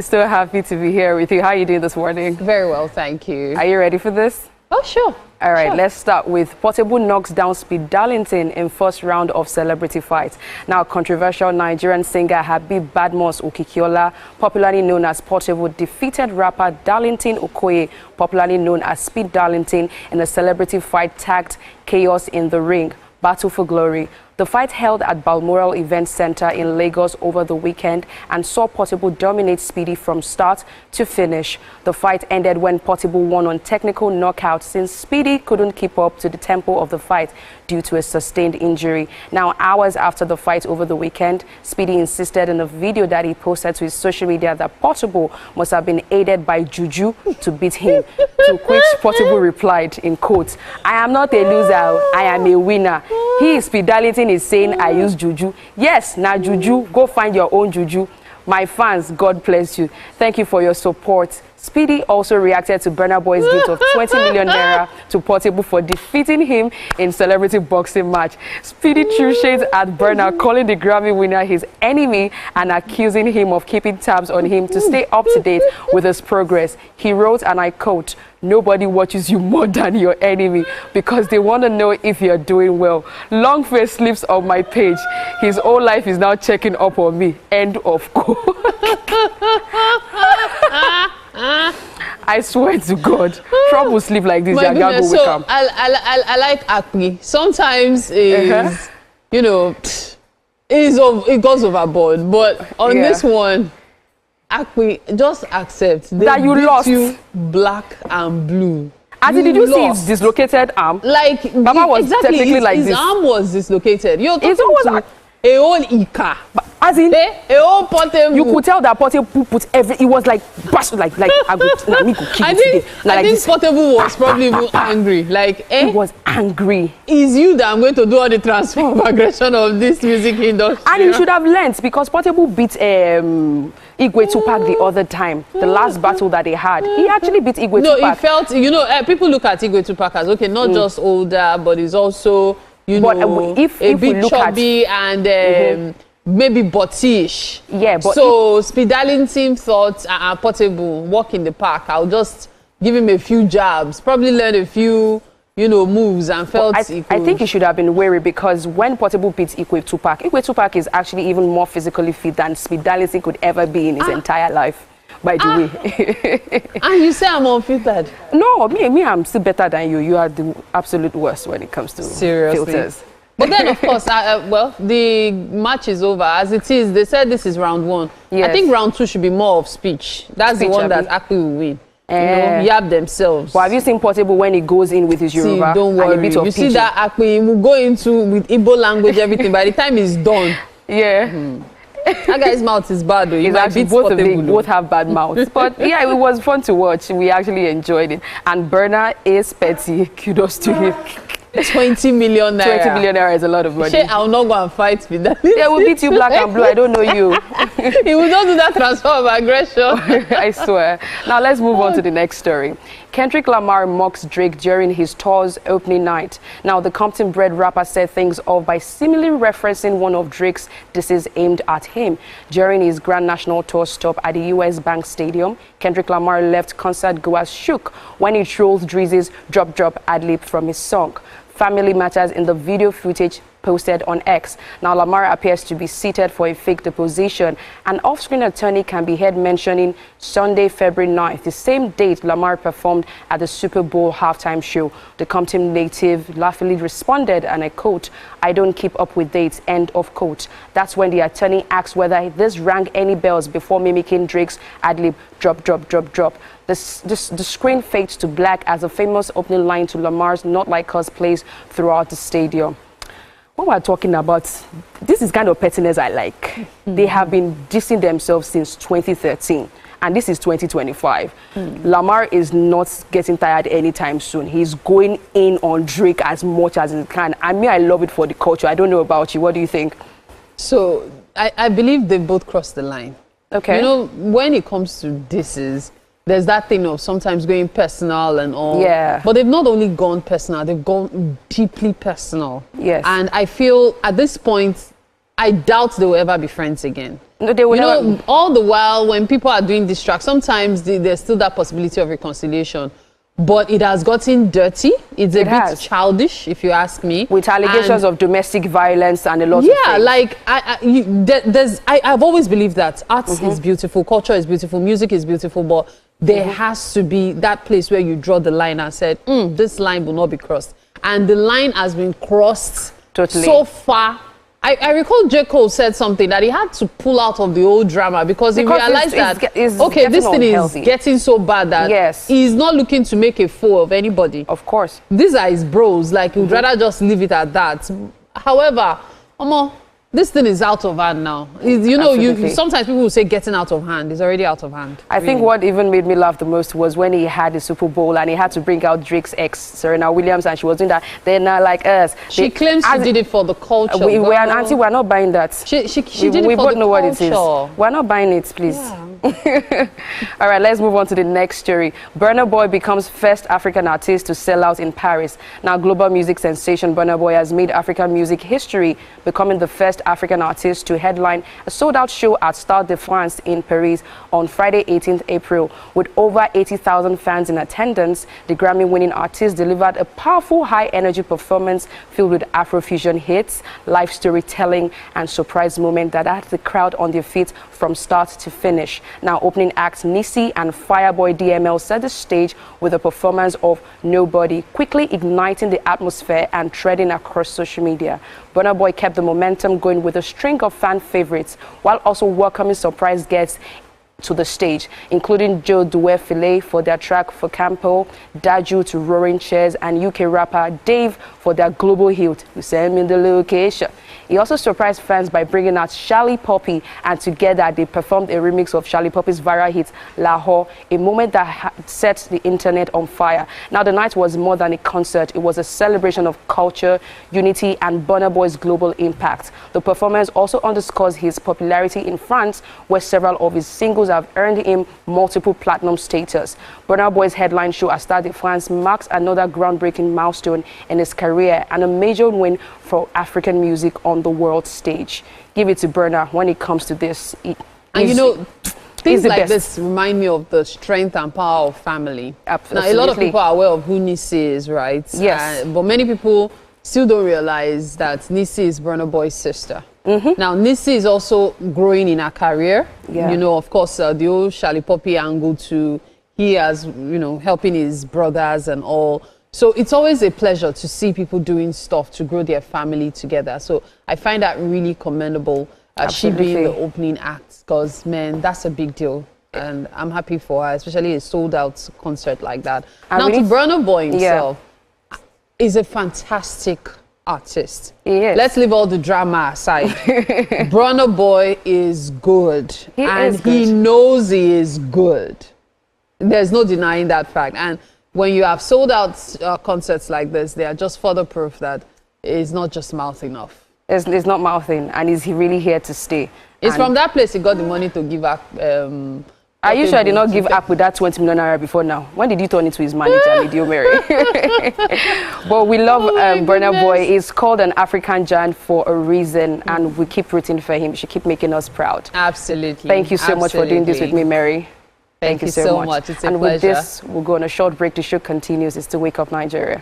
So happy to be here with you. How are you doing this morning? Very well, thank you. Are you ready for this? Oh, sure. All right, Sure. Let's start with Portable knocks down Speed Darlington in first round of celebrity fight. Now, controversial Nigerian singer Habib Badmus Okikiola, popularly known as Portable, defeated rapper Darlington Okoye, popularly known as Speed Darlington, in a celebrity fight tagged Chaos in the Ring, Battle for Glory. The fight held at Balmoral Event Center in Lagos over the weekend and saw Portable dominate Speedy from start to finish. The fight ended when Portable won on technical knockout since Speedy couldn't keep up to the tempo of the fight due to a sustained injury. Now, hours after the fight over the weekend, Speedy insisted in a video that he posted to his social media that Portable must have been aided by Juju to beat him, to which Portable replied, in quotes, "I am not a loser, I am a winner." He, Speed Darlington, is saying I use Juju. Yes, now Juju, go find your own Juju. My fans, God bless you. Thank you for your support. Speedy also reacted to Burna Boy's gift of 20 million naira to Portable for defeating him in celebrity boxing match. Speedy threw shades at Burna, calling the Grammy winner his enemy and accusing him of keeping tabs on him to stay up to date with his progress. He wrote, and I quote, "Nobody watches you more than your enemy because they want to know if you're doing well. Long face slips on my page. His whole life is now checking up on me." End of quote. I swear to God, Trump will sleep like this. My goodness, so I like Akpi. Sometimes is you know, it goes overboard, but on this one, Akpi, just accept that you lost. You black and blue. As did you see his dislocated arm? Like Baba was technically like his this. His arm was dislocated. You're talking to a whole Ika. As in, a whole Portable. You could tell that Portable put every. It was like bash, like I think Portable was probably even angry. Like he was angry. Is you that I'm going to do all the transfer of aggression of this music industry? And he should have learnt because Portable beat Igwe Tupac the other time. The last battle that they had, he actually beat Igwe Tupac. No, he felt. You know, people look at Igwe Tupac as okay, not just older, but he's also a bit chubby and. Maybe buttish. Yeah, but so Speed Darlington thought Portable walk in the park. I'll just give him a few jabs, probably learn a few, moves, and felt. I think he should have been wary because when Portable beats Igwe Tupac is actually even more physically fit than Speed Darlington could ever be in his entire life. By the way. And you say I'm unfiltered? No, me, I'm still better than you. You are the absolute worst when it comes to filters. But then, of course, the match is over. As it is, they said this is round 1. Yes. I think round 2 should be more of speech. That's the one that Akpi will win. Yab themselves. But have you seen Portable when he goes in with his Yoruba? Don't worry. And a bit of see that Akpi will go into with Igbo language, everything. By the time he's done. Yeah. That guy's mouth is bad though. Both have bad mouths. But yeah, it was fun to watch. We actually enjoyed it. And Burna is petty. Kudos to him. 20 million naira. 20 million naira is a lot of money. I will not go and fight with that. Yeah, we'll beat you black and blue. I don't know you. He will not do that transfer of aggression. I swear. Now let's move on to the next story. Kendrick Lamar mocks Drake during his tour's opening night. Now, the Compton-bred rapper set things off by seemingly referencing one of Drake's disses aimed at him. During his Grand National Tour stop at the US Bank Stadium, Kendrick Lamar left concert goers shook when he trolled Drizzy's drop ad-lib from his song. Family matters in the video footage posted on X. Now, Lamar appears to be seated for a fake deposition. An off-screen attorney can be heard mentioning Sunday, February 9th, the same date Lamar performed at the Super Bowl halftime show. The Compton native laughingly responded, and I quote, "I don't keep up with dates," end of quote. That's when the attorney asked whether this rang any bells before mimicking Drake's ad-lib drop. The screen fades to black as a famous opening line to Lamar's Not Like Us plays throughout the stadium. What we're talking about, this is kind of pettiness I like. They have been dissing themselves since 2013, and this is 2025. Lamar is not getting tired anytime soon. He's going in on Drake as much as he can. I mean, I love it for the culture. I don't know about you. What do you think? So, I believe they both crossed the line. Okay. You know, when it comes to disses, there's that thing of sometimes going personal and all. Yeah. But they've not only gone personal, they've gone deeply personal. Yes. And I feel at this point, I doubt they will ever be friends again. No, they will you never. know, all the while when people are doing this track, sometimes there's still that possibility of reconciliation. But it has gotten dirty. It's a bit childish, if you ask me. With allegations of domestic violence and a lot of yeah, things. like I've always believed that art is beautiful, culture is beautiful, music is beautiful, but there has to be that place where you draw the line and said, this line will not be crossed. And the line has been crossed so far. I recall J. Cole said something that he had to pull out of the old drama because he realized okay, this thing is getting so bad that he's not looking to make a fool of anybody. Of course. These are his bros. Like, he'd rather just leave it at that. However, this thing is out of hand now. You know, sometimes people will say getting out of hand. It's already out of hand. I think what even made me laugh the most was when he had the Super Bowl and he had to bring out Drake's ex, Serena Williams, and she was doing that. They're not like us. She claims she did it for the culture. We're an auntie, we're not buying that. She did it for the culture. We both know what it is. We're not buying it, please. Yeah. All right, let's move on to the next story. Burna Boy becomes first African artist to sell out in Paris. Now, global music sensation Burna Boy has made African music history, becoming the first African artist to headline a sold-out show at Stade de France in Paris on Friday, 18th April. With over 80,000 fans in attendance, the Grammy-winning artist delivered a powerful, high-energy performance filled with Afrofusion hits, live storytelling, and surprise moment that had the crowd on their feet from start to finish. Now, opening acts Nissi and Fireboy DML set the stage with a performance of Nobody, quickly igniting the atmosphere and trending across social media. Burna Boy kept the momentum going with a string of fan favorites, while also welcoming surprise guests to the stage, including Joe Duwe-Filet for their track For Campo, Daju to Roaring Chairs, and UK rapper Dave for their global hit, You Send Me the Location. He also surprised fans by bringing out Charlie Poppy, and together they performed a remix of Charlie Poppy's viral hit Lahore, a moment that set the internet on fire. Now, the night was more than a concert. It was a celebration of culture, unity, and Burna Boy's global impact. The performance also underscores his popularity in France, where several of his singles have earned him multiple platinum status. Burna Boy's headline show at Stade de France marks another groundbreaking milestone in his career and a major win for African music on the world stage. Give it to Burna when it comes to this. And you know, things like this remind me of the strength and power of family. Absolutely. Now, a lot of people are aware of who Nissi is, right? Yes. But many people still don't realize that Nissi is Burna Boy's sister. Now, Nissi is also growing in her career. Yeah. You know, of course, the old Charlie Poppy angle to he has, you know, helping his brothers and all. So it's always a pleasure to see people doing stuff to grow their family together. So I find that really commendable. She being the opening act, because, man, that's a big deal. And I'm happy for her, especially a sold-out concert like that. And now, to Burna Boy himself, is a fantastic artist. He is. Let's leave all the drama aside. Burna Boy is good. He knows he is good. There's no denying that fact. And when you have sold out concerts like this, they are just further proof that it's not just mouthing off. It's not mouthing, and he's really here to stay. It's from that place he got the money to give back. Are you sure I did not give up with that 20 million naira before now? When did he turn into his manager, Lady Mary? But we love Burna Boy. He's called an African giant for a reason, and we keep rooting for him. He should keep making us proud. Absolutely. Thank you so much for doing this with me, Mary. Thank you so much. It's a and pleasure. With this, we'll go on a short break. The show continues. It's to Wake Up Nigeria.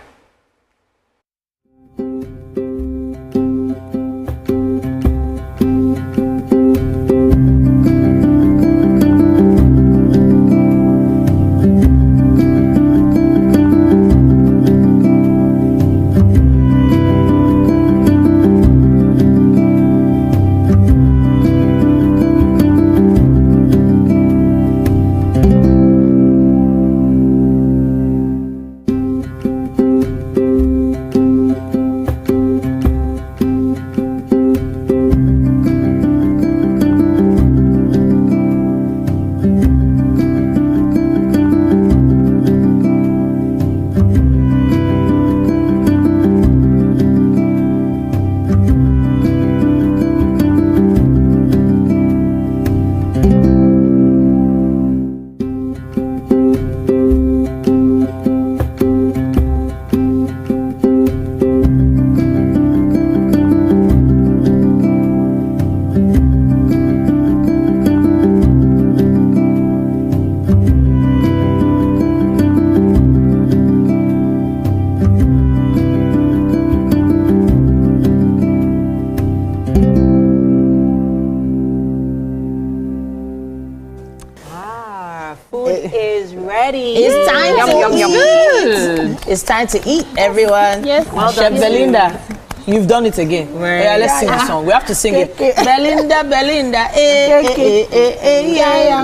It's time to eat. It's time to eat, everyone. Yes. Well Chef Belinda, you've done it again. Yeah, let's sing the song. We have to sing it. Belinda, Belinda, yeah,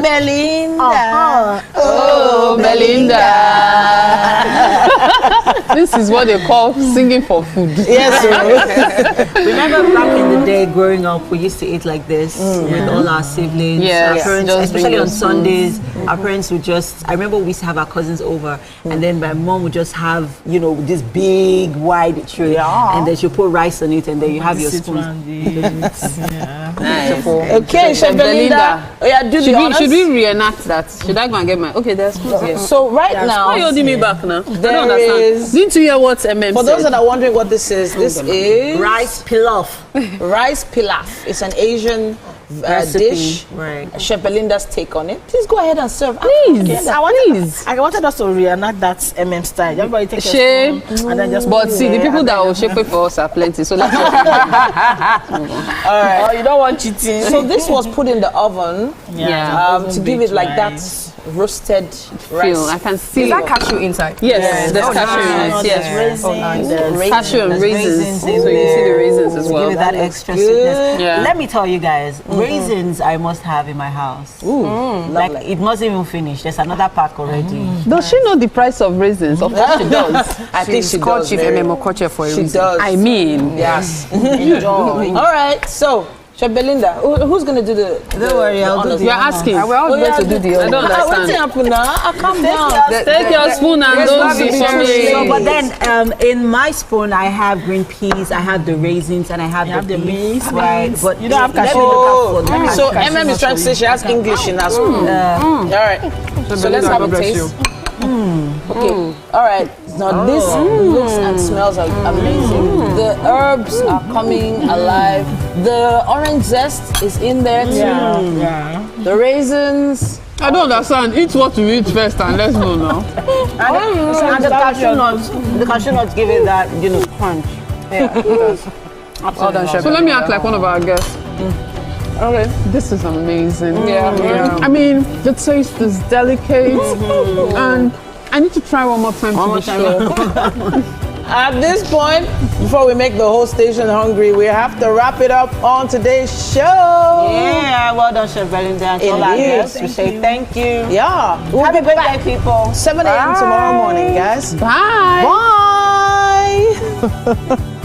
Belinda. Oh, Belinda. This is what they call singing for food. Yes. Remember back in the day, growing up, we used to eat like this with all our siblings. Yes, our parents, especially on Sundays. Our parents would just, I remember we used to have our cousins over, and then my mom would just have, you know, this big wide tray, and then she'll put rice on it, and then you have your spoon. Nice. Okay, Chef Belinda. Oh yeah, do the honors. Should we reenact that? Should I go and get my? Okay, there's spoons here. So right now, why are you holding me back now? I don't there understand. is. Didn't you hear what MM For said? those that are wondering what this is rice pilaf. Rice pilaf. It's an Asian dish. Right. Chef Belinda's take on it. Please go ahead and serve. Please. I wanted us to reenact that MM style. Everybody take a Shame. spoon and then just. But see, the people that will shape it for us are plenty. So let's All right. Oh, you don't want cheating. So this was put in the oven. To give it like that roasted rice. I can see. Is that cashew inside? Yes, there's cashew in it. Yes, raisins. Cashew and raisins. So you in see the raisins as well. Give it that extra sweetness. Yeah. Let me tell you guys, raisins I must have in my house. Like it must even finish. There's another pack already. Does she know the price of raisins? Of course she does. I think she called does. Chief Okoche for a She reason. does. I mean, Yes. Enjoy. All right. So, Chef Belinda, who's going to do the Don't worry, I'll do the you're asking. We're all going to do the I don't What's understand. happening now? Calm down. Take your spoon and don't be sorry. So, but then in my spoon I have green peas, I have the raisins, and I have the beans. Right, but You don't have let cashew. me look at food. So, MM is trying to say she has English in her spoon. All right. So, let's have a taste. Okay. All right. Now this looks and smells amazing. The herbs are coming alive. The orange zest is in there too. The raisins. I don't understand. Eat what you eat first and let's know now. And the cashew nuts give it that, you know, crunch. Well done, Chef. So let me act like one of our guests. Okay, this is amazing. I mean, the taste is delicate, and I need to try one more time to be sure. At this point, before we make the whole station hungry, we have to wrap it up on today's show. Yeah, well done, Chef Belinda. And to all our guests, we say thank you. Yeah. We'll have a great day, people. 7 a.m. tomorrow morning, guys. Bye. Bye.